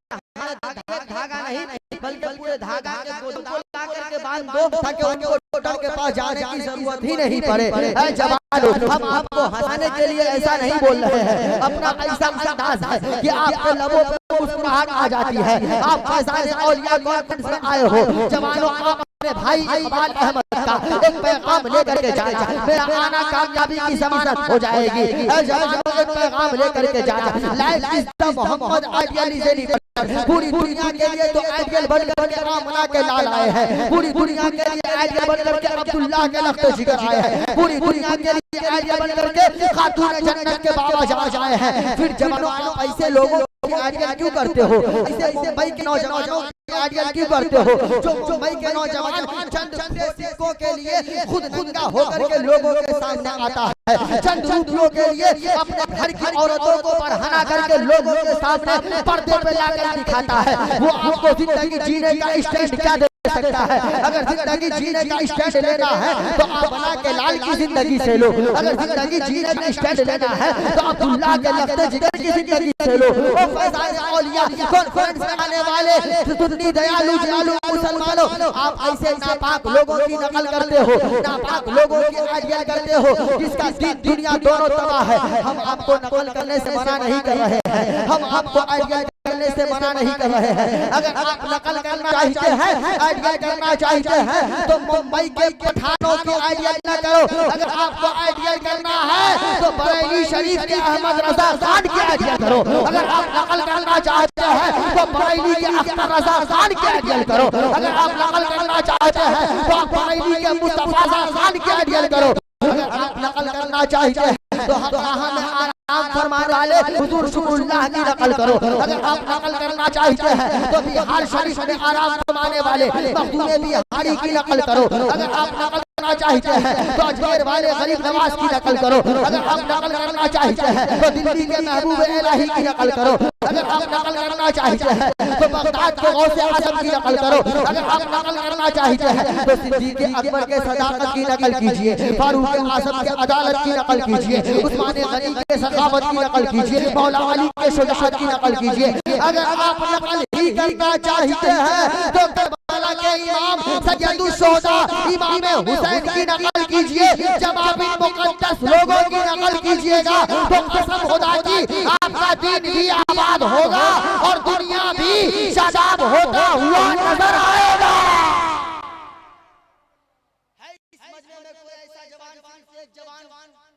धागा नहीं बल्कि पूरे धागा के को ला करके बांध दो ताकि उनको डर के पास जाने की जरूरत ही नहीं पड़े। जवानों, हम आपको हंसाने के लिए ऐसा नहीं बोल रहे हैं, अपना ऐसा अंदाज है कि आपके लबों पे मुस्कुराहट आ जाती है। आप फैज़ान औलिया कॉन्फ्रेंस में आए हो। जवानों, आप अपने भाई इकबाल अहमद का एक पैगाम लेकर के जाना, मेरा आना कामयाबी की जमानत हो जाएगी। एक पैगाम लेकर के जाना, life is the Mohammed idealism. पूरी दुनिया के लिए तो आइडियल बनकर के आमना के लाल आए हैं, पूरी दुनिया के लिए आइडियल बनकर के अब्दुल्ला के लख्त जिगर आए हैं, पूरी दुनिया के लिए आइडियल बनकर के खातून जन्नत के बाबा जाज आए हैं। फिर जवानों, आप ऐसे लोगों आइडियल क्यों करते हो? ऐसे मुंबई के नौजवानों आइडियल क्यों करते हो? जो मुंबई के नौजवान चंद सिक्कों के लिए खुद नंगा होकर के लोगों के सामने आता है, चंद रुपयों के लिए अपने घर की औरतों को बढ़ाना करके लोगों के सामने पर्दे पे लाकर दिखाता है, वो आपको जिंदगी जीने का स्टैंड क्या दे सकता है? अगर जिंदगी जीने का स्टैंड लेना है तो आप बना के लाल की जिंदगी से लो। अगर जिंदगी जीने का स्टैंड लेना है तो अब्दुल्ला के लख्त जिगर की जिंदगी से लो। ओ फैज़ान औलिया कॉन्फ्रेंस में आने वाले सुन्नी दयालु दयालु मुसलमानों, आप ऐसे नापाक लोगों की नकल करते हो, नापाक लोगों की आइडियल करते हो, जिसका दीन दुनिया दोनों तबाह है। हम आपको नकल करने से मना नहीं कर रहे हैं, हम आपको आइडियल करने से मना नहीं कर रहे हैं। अगर आप नकल करना चाहते हैं, आइडियल करना चाहते हैं, तो मुंबई के पठानों की आइडियल न करो। अगर आपको आइडियल करना है तो बरेली शरीफ के अहमद रजा खान की आइडियल करो। अगर आप नकल करना चाहते हैं तो बरेली के अख्तर रजा खान की आइडियल करो। अगर आप नकल करना चाहते हैं तो आप बरेली के मुस्तफा खान की आइडियल करो। अगर आप नकल करना चाहते हैं तो हम आराम फरमाने वाले हुजूर शुक्रुल्लाह की नकल करो। अगर आप नकल करना चाहते हैं तो बिहार शरीफ में आराम फरमाने वाले मखदूम बिहारी की नकल करो। अगर आप नकल करना चाहते हैं तो अजमेर वाले गरीब नवाज की नकल करो। अगर आप नकल करना चाहते हैं तो दिल्ली के महबूब इलाही की नकल करो। अगर आप नकल करना चाहते हैं तो बगदाद के गौसे आजम की नकल करो। अगर आप नकल करना चाहते हैं तो सिद्दीक अकबर के सदाकत की नकल कीजिए, फारूक आजम के अदालत की नकल कीजिए, उस्मान गनी के सखावत की नकल कीजिए, मौला अली के शुजाअत की नकल कीजिए। अगर आप नकल ही करना चाहते हैं तो करबला के इमाम सैयदुश्शोहदा इमाम हुसैन की नकल कीजिए। जब आप इन मुकद्दस लोगों की नकल कीजिएगा तो कसम खुदा की आपका दीन भी आबाद होगा और दुनिया भी शादाब होता हुआ नजर आएगा।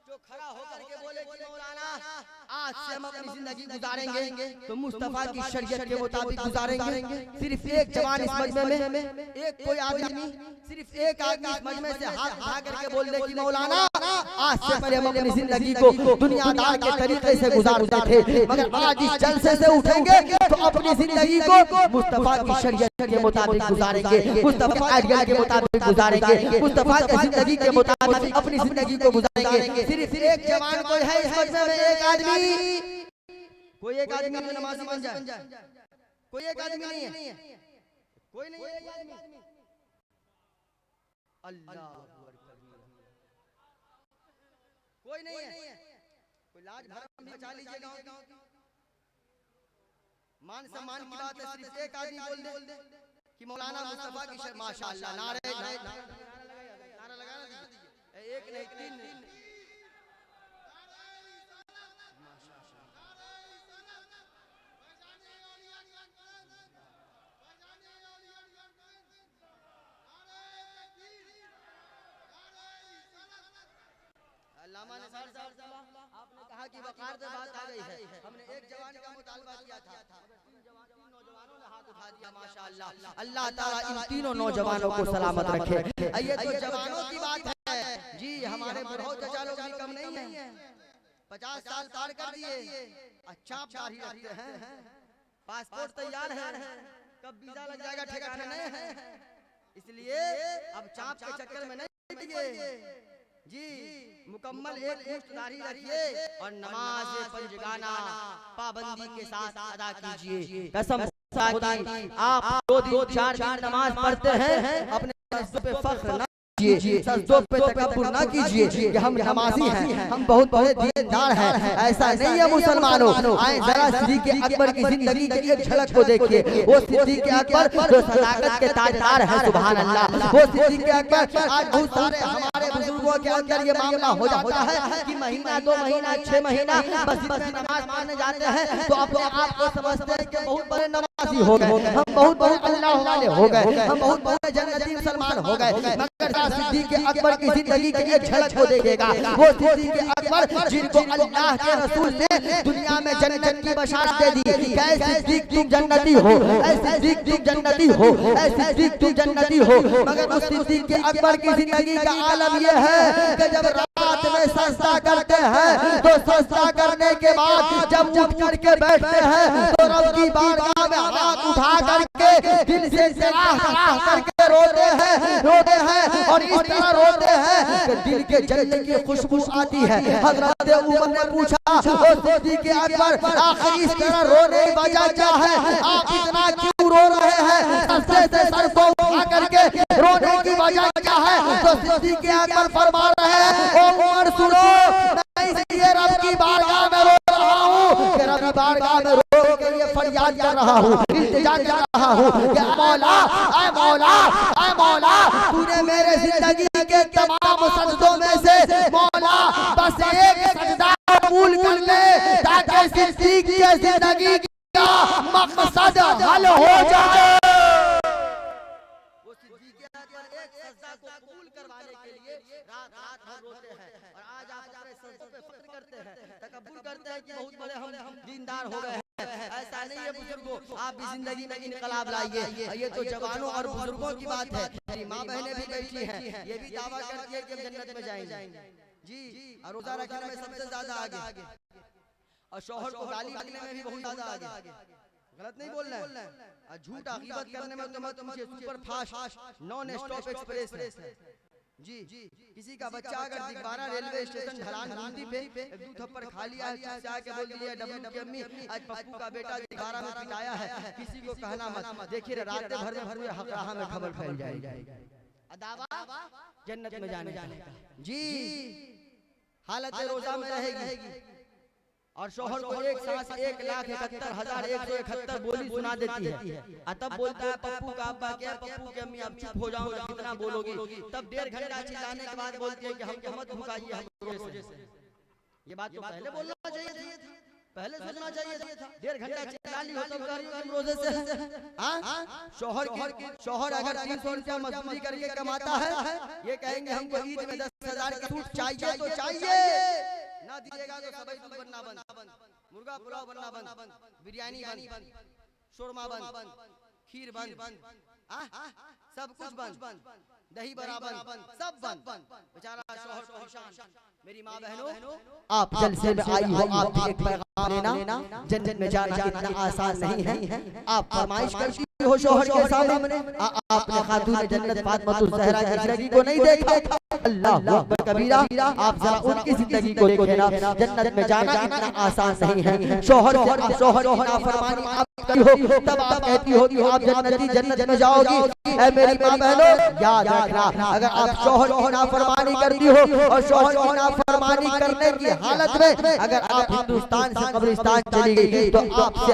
जो खड़ा होकर के बोले कि मौलाना आज से हम अपनी जिंदगी गुजारेंगे तो मुस्तफा की शरीयत के मुताबिक गुजारेंगे। सिर्फ एक जवान इस मजमे में, एक कोई आदमी, सिर्फ एक आदमी इस मजमे से हाथ उठा करके बोल दे कि मौलाना आज से पहले हम अपनी जिंदगी को दुनियादार के तरीके से गुजारते थे, मगर आज इस जलसे से उठेंगे तो अपनी जिंदगी को मुस्तफा की शरीयत के मुताबिक गुजारेंगे, मुस्तफा आइडियल के मुताबिक गुजारेंगे, मुस्तफा की जिंदगी के मुताबिक अपनी जिंदगी को गुजारेंगे। सिर्फ एक जवान कोई है इस मजमे में, एक आदमी, कोई एक आदमी जो नमाजी बन जाए, कोई एक आदमी नहीं है, कोई नहीं है। अल्लाह कोई नहीं है, कोई लाज भरम भी बचा लीजिए गांव की, मान सम्मान की बात है। सिर्फ एक आदमी बोल दे कि मौलाना मुस्तफा की शरीयत, माशाअल्लाह, नारे नारा लगा दीजिए, एक नहीं तीन नहीं। आपने कहा कि वकार से बात आ गई है, हमने एक जवान का मुतालबा किया था, तीन नौजवानों ने हाथ उठा दिया। माशाअल्लाह, अल्लाह ताला इन तीनों नौजवानों को सलामत रखे। ये तो जवानों की बात है जी, हमारे बुढ़ऊ चाचा लोग भी कम नहीं है, 50 साल पार कर दिए, अच्छा दाढ़ी रखते हैं, पासपोर्ट तैयार है, कब वीजा लग जाएगा ठिकाना नहीं है, इसलिए अब चाप के चक्कर में नहीं दिए जी। मुकम्मल एक मुश्त दाढ़ी रखिए और नमाज पंजगाना पाबंदी के साथ अदा कीजिए। कसम खुदा की आप 2 दिन 4 दिन नमाज पढ़ते हैं, अपने पे फख्र सजदों पे तकब्बुर ना कीजिए कि हम नमाजी हैं, हम बहुत बड़े दीनदार हैं। ऐसा नहीं है मुसलमानों। आए जरा सिद्दीक़ अकबर की जिंदगी की एक झलक को देखिए। वो सिद्दीक़ अकबर जो सदाकत के ताजदार हैं, सुभान अल्लाह। वो सिद्दीक़ अकबर आज बहुत सारे हमारे बुजुर्गों के अंदर ये मामला हो जाता है कि महीना 2 महीना 6 महीना मस्जिद में नमाज पढ़ने जाते हैं तो अपने आप को समझते हैं कि बहुत बड़े नमाजी हो गए, हम बहुत बड़े अल्लाह वाले हो गए, हम बहुत बड़े जन्नती मुसलमान हो गए। मगर सिद्दीक़ अकबर की जिंदगी की एक झलक को देखेगा। वो सिद्दीक़ अकबर जिनको अल्लाह के रसूल ने दुनिया में जन्नत की बशारत दे दी। कैसे सिद्दीक़ तुम जन्नती हो, ऐसे सिद्दीक़ तुम जन्नती हो, ऐसे सिद्दीक़ तुम जन्नती हो। मगर उस सिद्दीक़ अकबर की जिंदगी का आलम यह है कि जब रात में सजदा करते हैं तो सजदा करने के बाद जब उठ करके बैठते हैं तो रब की बारगाह में हाथ उठा करके दिल से सराह करके रोते हैं और इस तरह रोते हैं कि दिल के जलने की खुशबू आती है। हज़रत उमर ने पूछा, ओ सिद्दीक़ अकबर, आखिर इस तरह रोने की वजह क्या है? आप इतना क्यों रो रहे हैं? सजदे से सर को उठा करके रोने की वजह क्या है? तो सिद्दीक़ अकबर फरमा रहे हैं, ओ उमर सुनो, मैं इसलिए रब की बारगाह में रो रहा हूँ कि रब की बारगाह में रो के लिए फरियाद कर रहा हूँ, इल्तिजा कर रहा हूँ कि मौला, ऐ मौला, ऐ मौला, तूने मेरे जिंदगी के तमाम सजदों में से मौला बस एक सजदा कबूल कर ले ताकि सिद्दीक़ की जिंदगी का मकसद हल हो जाए। वो सिद्दीक़ अकबर एक सजदा को कबूल करवाने के लिए रात रात भर रोते हैं। और आज आप अपने सजदों पे फख्र करते हैं, तकब्बुर करते हैं कि बहुत बड़े हम दीनदार हो गए हैं। ऐसा नहीं है बुजुर्गों, आप भी जिंदगी में इनकलाब लाइए। ये तो जवानों और बुजुर्गों की बात है। मेरी माँ बहनें भी बैठी हैं, ये भी दावा करती है कि हम जन्नत में जाएंगे जी। और रोजा रखने में सबसे ज्यादा आगे, और शौहर को गाली देने में भी बहुत ज्यादा आगे। गलत नहीं बोल रहे हैं। झूठ गीबत करने में तो मत मुझे super fast non stop express है जी। किसी का बच्चा अगर दिगवारा रेलवे स्टेशन ढलान घूमती पे एक दो थप्पड़ खा लिया है, जाके बोल दिया डब्लू की अम्मी आज पप्पू का बेटा दिगवारा में पिटाया है, किसी को कहना मत। देखिए रात भर में पूरे हक़राह में खबर फैल जाएगी। दावा जन्नत में जाने का जी। हालत रोजा में रहेगी और शौहर को एक सांस 1,71,171 बोली सुना देती है। तब बोलता है पप्पू का अब्बा क्या, पप्पू की अम्मी अब चुप हो जाओ, कितना बोलोगी। तब 1.5 घंटा चिल्लाने के बाद बोलती है कि हमको मत भुकाइए, हम रोजे से। ये बात तो पहले बोलना चाहिए था, पहले सोचना चाहिए था। 1.5 घंटा चिल्ला ली हो तो कह रही हो तुम रोजे से। शौहर अगर 300 रुपया मजदूरी करके कमाता है, ये कहेंगे हमको ईद में 10,000 का सूट चाहिए तो चाहिए, ना दिएगा तो सबई दूध बनना बंद, मुर्गा पुलाव बनना बंद, बिरयानी बंद, शोरमा बंद, खीर बंद, सब कुछ बंद, दही बड़ा बंद, सब बंद। बेचारा शौहर परेशान। मेरी माँ बहनों, आप जलसे में आई हो, आप भी एक पैगाम लेना। जन्नत में जाना इतना आसान नहीं है। आप फरमाइश करती हो शौहर के सामने, आपने खातून जन्नत फातिमा ज़हरा की जिंदगी को नहीं देखा। अल्लाह अकबर कबीरा, आप जरा उनकी जिंदगी को देखना। जन्नत में जाना इतना आसान नहीं है। शौहर की नाफरमानी आप करती हो तब आप कहती हो कि आप जन्नत में जाओगी। ऐ मेरी माँ बहनों, याद रखना, अगर आप शौहर की नाफरमानी करती हो और शौहर की नाफरमानी करने की हालत में अगर आप हिंदुस्तान से कब्रिस्तान चली गई तो आपसे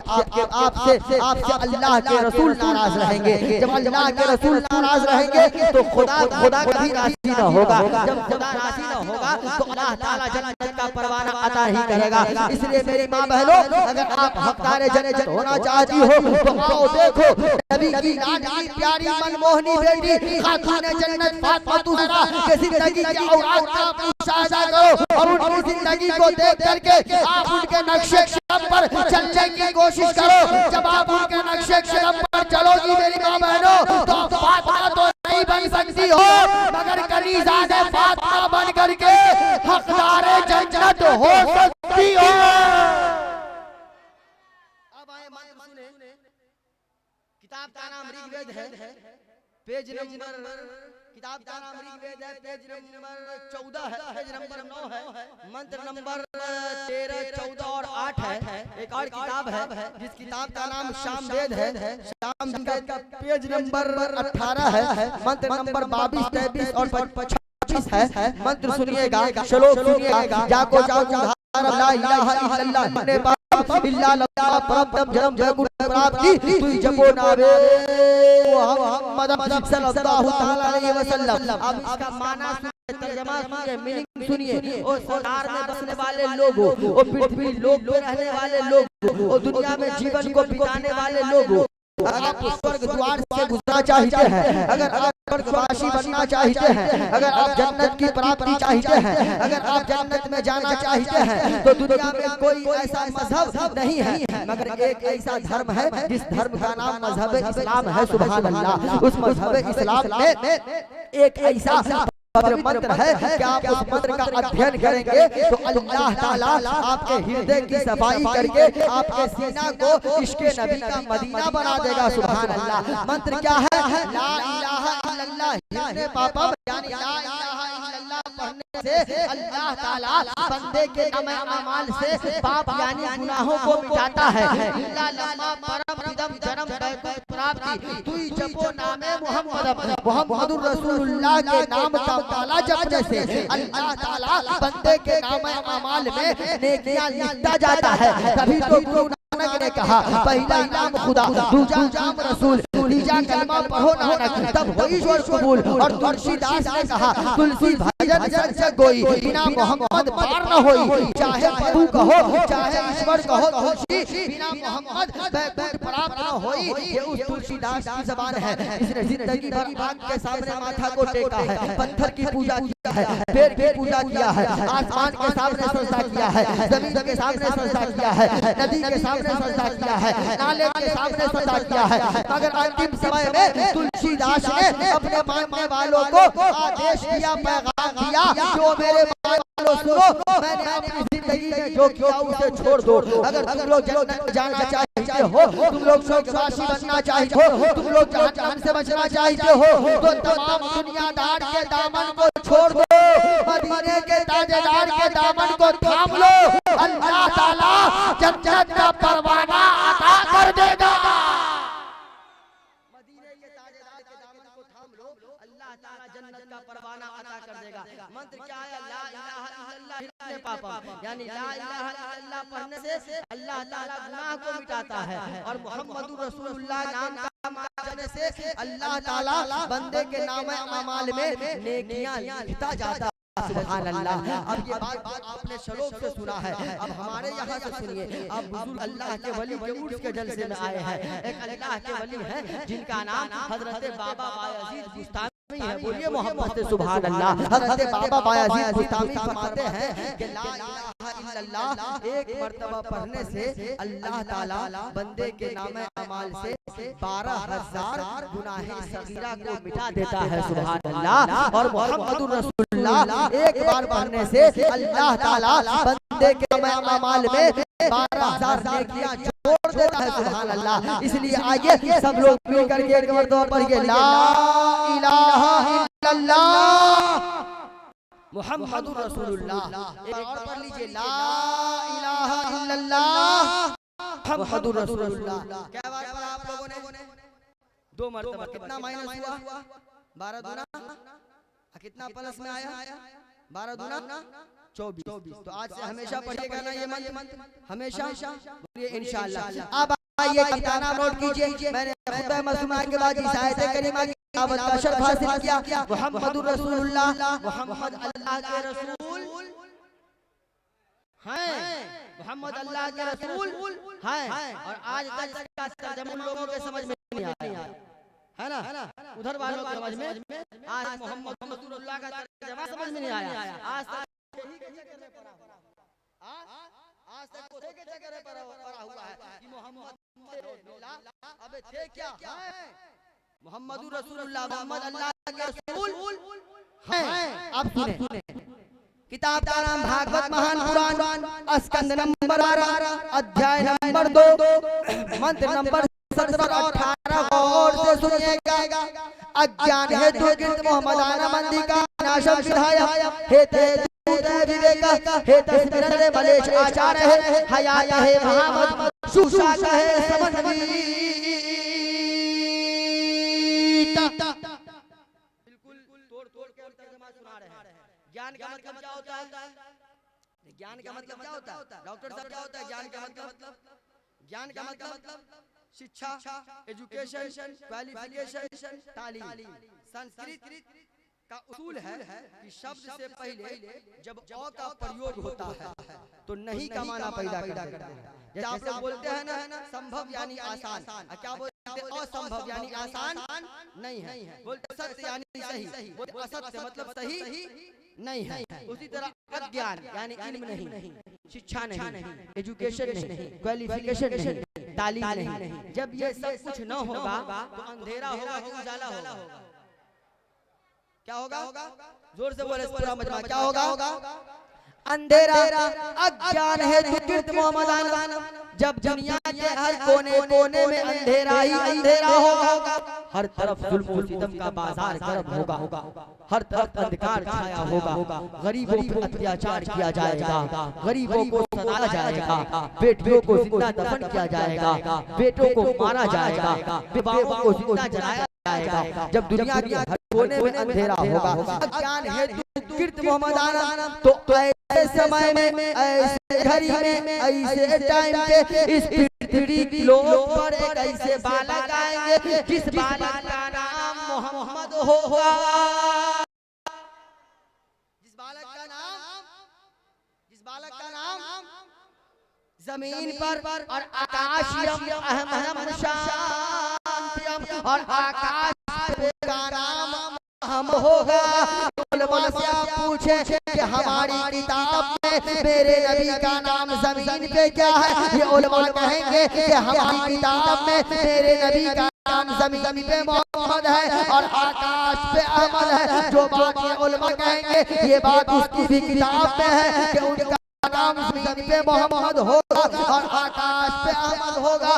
अल्लाह के रसूल नाराज रहेंगे। जब अल्लाह के रसूल नाराज रहेंगे तो खुदा कभी राजी न होगा। जब खुदा राजी न होगा तो अल्लाह ताला जन्नत का परवाना अता नहीं करेगा। इसलिए मेरी माँ बहनों, अगर आप हकदार जन्नत होना चाहती हो तो आओ देखो नबी की लाडली प्यारी मनमोहनी बेटी खातून जन्नत फातिमा ज़हरा की जिंदगी के औरात का मुशाहिदा करो और उनकी जिंदगी को देख करके आप उनके नक्शे कदम पर चलने की कोशिश करो। जब आप उनके नक्शे कदम पर चलोगी मेरी माँ बहनों तो फातिमा तो नहीं बन सकती हो, मगर कनीज़ाने फातिमा बन करके हकदारे जन्नत हो सकती हो। अब आए मन सुने, किताब का नाम ऋग्वेद है, पेज नंबर किताब का नाम ऋग्वेद है, पेज नंबर 14 है, पेज नंबर 9 है, मंत्र नंबर 13, 14 और 8 है। एक और किताब है जिस किताब का नाम सामवेद है, सामवेद का पेज नंबर 18 है, मंत्र नंबर 22, 23 और 25 है। मंत्र सुनिएगा, श्लोक सुनिएगा। जाको जाको ला इलाहा इल्लल्लाह ने पाप इल्ला लल्लाह परम जन्म जगुण प्राप्ति तुई जपो नावे मुहम्मद सल्लल्लाहु तआला अलैहि वसल्लम। अब इसका माना सुनिए, तर्जुमा सुनिए, मीनिंग सुनिए। ओ संसार में बसने वाले लोगों, ओ पृथ्वी लोक पे रहने वाले लोगों, ओ दुनिया में जीवन को बिताने वाले लोगों, अगर आप स्वर्ग द्वार से गुजरना चाहते हैं, अगर आप स्वर्गवासी बनना चाहते हैं, अगर आप जन्नत की प्राप्ति चाहते हैं, अगर आप जन्नत में जाना चाहते हैं, तो दुनिया में कोई ऐसा मजहब नहीं है मगर एक ऐसा धर्म है जिस धर्म का नाम मजहब इस्लाम है। सुभान अल्लाह। उस मजहब इस्लाम में एक ऐसा मंत्र है कि आप उस मंत्र का अध्ययन करेंगे तो अल्लाह ताला आपके हृदय की सफाई करके आपके सीना को इश्क़े नबी का मदीना बना देगा। सुभान अल्लाह। मंत्र क्या है? ला इलाहा इल्लल्लाह। पापा यानी ला इलाहा इल्लल्लाह पढ़ने से अल्लाह ताला बंदे के अमाल से पाप यानी गुनाहों को मिटाता है। इल्ला लम्मा परम विदम जन्म बैकुंठ प्राप्ति तुई जपो नामे मुहम्मद मुहम्मदुर रसूलुल्लाह के नाम का ताला जपने से अल्लाह ताला बंदे के नाम अमाल में नेकियां लिखता जाता है। तभी तो गुरु नानक ने कहा, पहला नाम खुदा, दूजा नाम रसूल, तीजा कलमा पढ़ो नानक तब होई ईश्वर कबूल। और तुलसीदास ने कहा, तुलसी भजन सच कोई बिना मोहम्मद पार न होई। चाहे प्रभु कहो चाहे ईश्वर कहो, तुलसी बिना मोहम्मद बैकुंठ प्राप्त न होई। ये उस तुलसीदास की ज़बान है। इसने जिंदगी भर आग के सामने माथा को टेका है, पत्थर की पूजा किया है, पेड़ की पूजा किया है, आसमान के सामने सजदा किया है, जमीन के सामने सजदा किया है, नदी के सामने सजदा किया है, नाले के सामने सजदा किया है। मगर अंतिम समय में तुलसीदास ने अपने मानने वालों को आदेश दिया, पैगाम दिया, जो मेरे वालों सुनो, मैंने अपनी जिंदगी में जो किया उसे छोड़ दो। अगर तुम लोग जन्नत जाना चाहते हो, तुम लोग स्वर्गवासी बनना चाहते हो, तुम लोग जहन्नम से बचना चाहते हो, तो तमाम दुनियादार के दामन को छोड़ दो, मदीने के ताजेदार के दामन को थाम लो। अल्लाह ताला जन्नत का परवाना अता कर देगा। मदीने के ताजेदार के दामन को थाम लो, अल्लाह ताला जन्नत का परवाना अता कर देगा। मंत्र क्या है? ला इलाहा इल्लल्लाह पापा यानी ला इलाहा इल्लल्लाह पढ़ने से अल्लाह ताला गुनाह को मिटाता है। और मुहम्मदुर रसूलुल्लाह नाम का मानने से अल्लाह ताला बंदे के नाम अमाल में नेकियां लिखता जाता है। सुभान अल्लाह। अब ये बात आपने श्लोक से सुना है, अब हमारे यहाँ से सुनिए। अब बुजुर्ग अल्लाह के वली के उर्स के जलसे में आए हैं। एक अल्लाह के वली हैं जिनका नाम हजरत बाबा बायजीद बुस्तामी है। बोलिए मोहम्मद से सुभान अल्लाह। हजरत बाबा बायजीद बुस्तामी फरमाते हैं कि ला इलाहा इल्लल्लाह एक मर्तबा पढ़ने से अल्लाह ताला बंदे के नाम अमाल से 12,000 गुनाहे सगीरा को मिटा देता है। सुभान अल्लाह। और मुहम्मदुर रसूलुल्लाह एक बार पढ़ने से अल्लाह ताला बंदे के नाम अमाल में 12,000 नेकियां जोड़ देता है। सुभान अल्लाह। इसलिए आइए सब लोग मिल करके एक मर्तबा पढ़िए, ला इलाहा इल्लल्लाह मुहम्मदुर रसूलुल्लाह। एक और पढ़ लीजिए, ला इलाहा इल्लल्लाह मुहम्मदुर रसूलुल्लाह। क्या बात पढ़ा आप लोगों ने? 2 मर्तबा। कितना माइनस हुआ? 12 दूना कितना प्लस में आया? 12 दूना 24। तो आज से हमेशा पढ़िएगा ना ये मंत्र, हमेशा बोलिए इंशाअल्लाह। अब आइए किताना नोट कीजिए। मैंने खुदा मज़मून के बाद इस आयत करीमा की दावत का शर्फ हासिल किया। मुहम्मदुर रसूलुल्लाह, मुहम्मद अल्लाह के रसूल हैं, मुहम्मद अल्लाह के रसूल हैं। और आज तक इसका तर्जुमा लोगों के समझ में नहीं आया है ना, उधर वालों के समझ में आज मोहम्मद रसूलुल्लाह का तर्जुमा समझ में नहीं आया। आज तक आज तक को के जगह पर पड़ा हुआ है कि मोहम्मद अबे थे क्या है? मुहम्मदुर रसूलुल्लाह, मोहम्मद अल्लाह के रसूल हैं। अब सुने, किताब का नाम भागवत महान पुराण, स्कंद नंबर 12, अध्याय नंबर 2, मंत्र नंबर 17 और 18 गौर से सुनिएगा। अज्ञान है तो गिरत मोहम्मद आना मंदी का नाशम विधाया हे ते विवेक हे तस्मिरन मलेश आचार है हयात है मोहम्मद सुशा है समन्वित। बिल्कुल तोड़ तोड़ के तर्जुमा सुना रहे हैं। ज्ञान का मतलब क्या होता है? ज्ञान का मतलब क्या होता है? डॉक्टर साहब क्या होता है ज्ञान का मतलब? ज्ञान का मतलब शिक्षा, एजुकेशन, क्वालिफिकेशन, तालीम। संस्कृत का उसूल है कि शब्द से पहले जब अ का प्रयोग होता है तो नहीं का माना पैदा करते हैं। जैसे आप लोग बोलते हैं ना संभव यानी आसान, क्या बोलते हैं? असंभव यानी आसान नहीं है। बोलते सत्य यानी सही, बोलते असत्य मतलब सही नहीं है। उसी तरह अज्ञान यानी इल्म नहीं, शिक्षा नहीं, एजुकेशन नहीं, क्वालिफिकेशन नहीं, तालीम नहीं। जब ये सब कुछ न होगा तो अंधेरा होगा कि उजाला होगा? क्या होगा? जोर से बोले पूरा मजमा, क्या होगा? अंधेरा अज्ञान है तो गिरत मोहम्मद आना। जब दुनिया के हर कोने कोने में अंधेरा ही अंधेरा होगा, हर तरफ जुल्म सितम का बाजार गर्म होगा, हर तरफ अंधकार छाया होगा, गरीबों पर अत्याचार किया जाएगा, गरीबों को सताया जाएगा, बेटियों को जिंदा दफन किया जाएगा, बेटों को मारा जाएगा, विवाहों को जिंदा जलाया जाएगा। जब दुनिया के हर कोने में अंधेरा होगा, अज्ञान है तो गिरत मोहम्मद आना। तो ऐसे समय में, ऐसे घड़ी में, ऐसे टाइम पे इस पृथ्वी की लोग पर एक ऐसे बालक आएंगे जिस बालक का नाम मोहम्मद होगा। जिस बालक का नाम जमीन पर और आकाशियम अहम शांतियम और आकाश का नाम हम होगा। उलमा से आप पूछे कि हमारी किताब में मेरे नबी का नाम जमीन पे क्या है? ये उलमा कहेंगे कि हमारी किताब में मेरे नबी का नाम जमीन पे मोहम्मद है और आकाश पे अहमद है। जो बात ये उलमा कहेंगे ये बात उसकी भी किताब में है कि उनका नाम जमीन पे मोहम्मद होगा और आकाश पे अहमद होगा।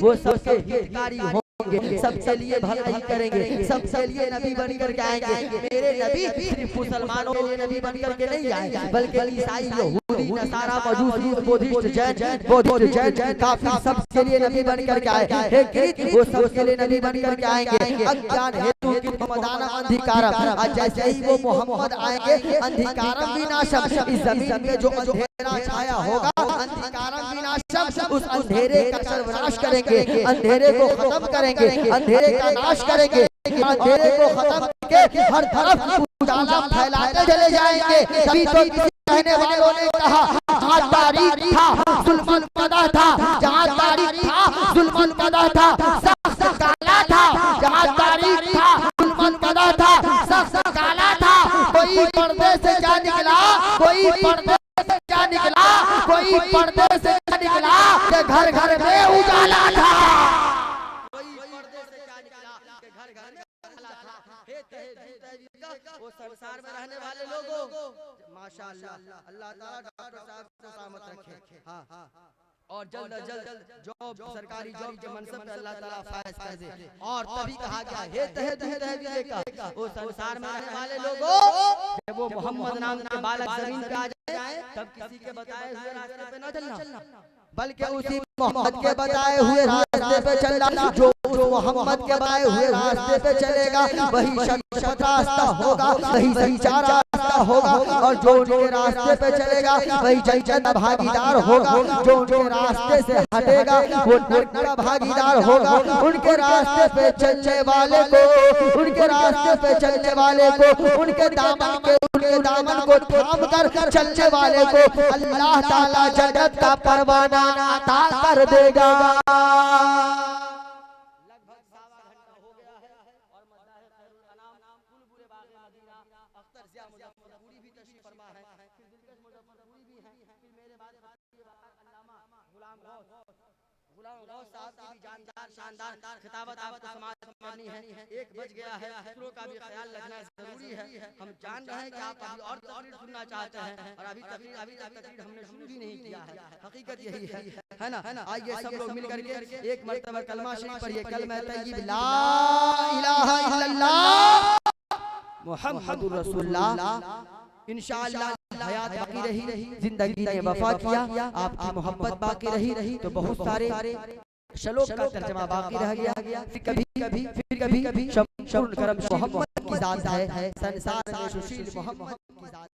वो सबके हितकारी होंगे, सबके लिए भलाई करेंगे, सबके लिए नबी बनकर के आएंगे। मेरे नबी सिर्फ मुसलमानों के लिए नबी बनकर के नहीं आए, बल्कि ईसाई, यहूदी, नसारा, मजूसी, बुद्धिस्ट, जैन, काफी सबके लिए नबी बनकर के आए। वो सबके लिए नबी बनकर के आएंगे। अज्ञान हेतु मोहम्मदाना अंधिकारम, जैसे ही वो मोहम्मद आएंगे अंधिकारम विनाशम, इस जमीन में जो अंधेरा छाया होगा अंधिकारम विनाशम, उस अंधेरे का सर्वनाश करेंगे, अंधेरे को खत्म करेंगे, अंधेरे का नाश करेंगे, अंधेरे को खत्म करके हर तरफ उजाला फैलाते चले जाएंगे। तभी तो किसी कहने वालों ने कहा जहाँ तारीख था जुल्मन कदा था, जहाँ तारीख था जुल्मन कदा था, सख्त काला था। जहाँ तारीख था जुल्मन कदा था, सख्त काला था। कोई पर्दे से क्या निकला, कोई पर्दे से क्या निकला, कोई पर्दे से क्या निकला कि घर घर में उजाला था। वो संसार में रहने वाले लोगों माशाअल्लाह, अल्लाह ताला डॉक्टर साहब को सलामत रखे। हाँ और जल्द अज जल्द जॉब, सरकारी जॉब के मनसब पे अल्लाह ताला फायज कर दे। और तभी कहा गया हे तहवीर का वो संसार में रहने वाले लोगों, जब वो मोहम्मद नाम के बालक जमीन पे आ जाए तब किसी के बताए हुए रास्ते पे न चलना, बल्कि उसी मोहम्मद के बताए हुए रास्ते पे चलना। जो मोहम्मद के बताए हुए रास्ते पे चलेगा वही सच्चा रास्ता होगा, वही सच्चा रास्ता होगा। और जो उनके रास्ते पे चलेगा वही जन्नत भागीदार होगा। जो उनके रास्ते से हटेगा वो नरक का भागीदार होगा। उनके रास्ते पे चलने वाले को, उनके रास्ते पे चलने वाले को, उनके दामन को थाम कर चलने वाले को अल्लाह ताला जन्नत का परवाना अता कर देगा। लगभग 1.25 घंटा हो गया है और मद्दाह खैरुल अनाम बुलबुल बाग़े मदीना अख्तर ज़िया मुज़फ्फरपुरी भी तशरीफ फरमा है, फिर दिलकश मुज़फ्फरपुरी भी हैं, फिर मेरे बाद अल्लामा गुलाम गौस गुलाम गौस साहब की भी जानदार शानदार खिताबत आपको समाज करनी है। 1 बज गया है, दूसरों का भी ख्याल रखना जरूरी है। हम जान रहे हैं कि आप अभी और तकरीर सुनना चाहते हैं और अभी तक तकरीर हमने शुरू भी नहीं किया है। हकीकत यही है ना। आइए सब लोग मिल करके एक मर्तबा कलमा शरीफ पढ़िए, कलमा तय्यब ला इलाहा इल्लल्लाह मुहम्मदुर रसूलुल्लाह। इंशाअल्लाह हयात बाकी रही, जिंदगी ने वफा किया, आपकी मोहब्बत बाकी रही तो बहुत सारे शलोक का तर्जमा बाकी रह गया। फिर कभी शम्स करम मोहम्मद की जात है, संसार में सुशील मोहम्मद की जात।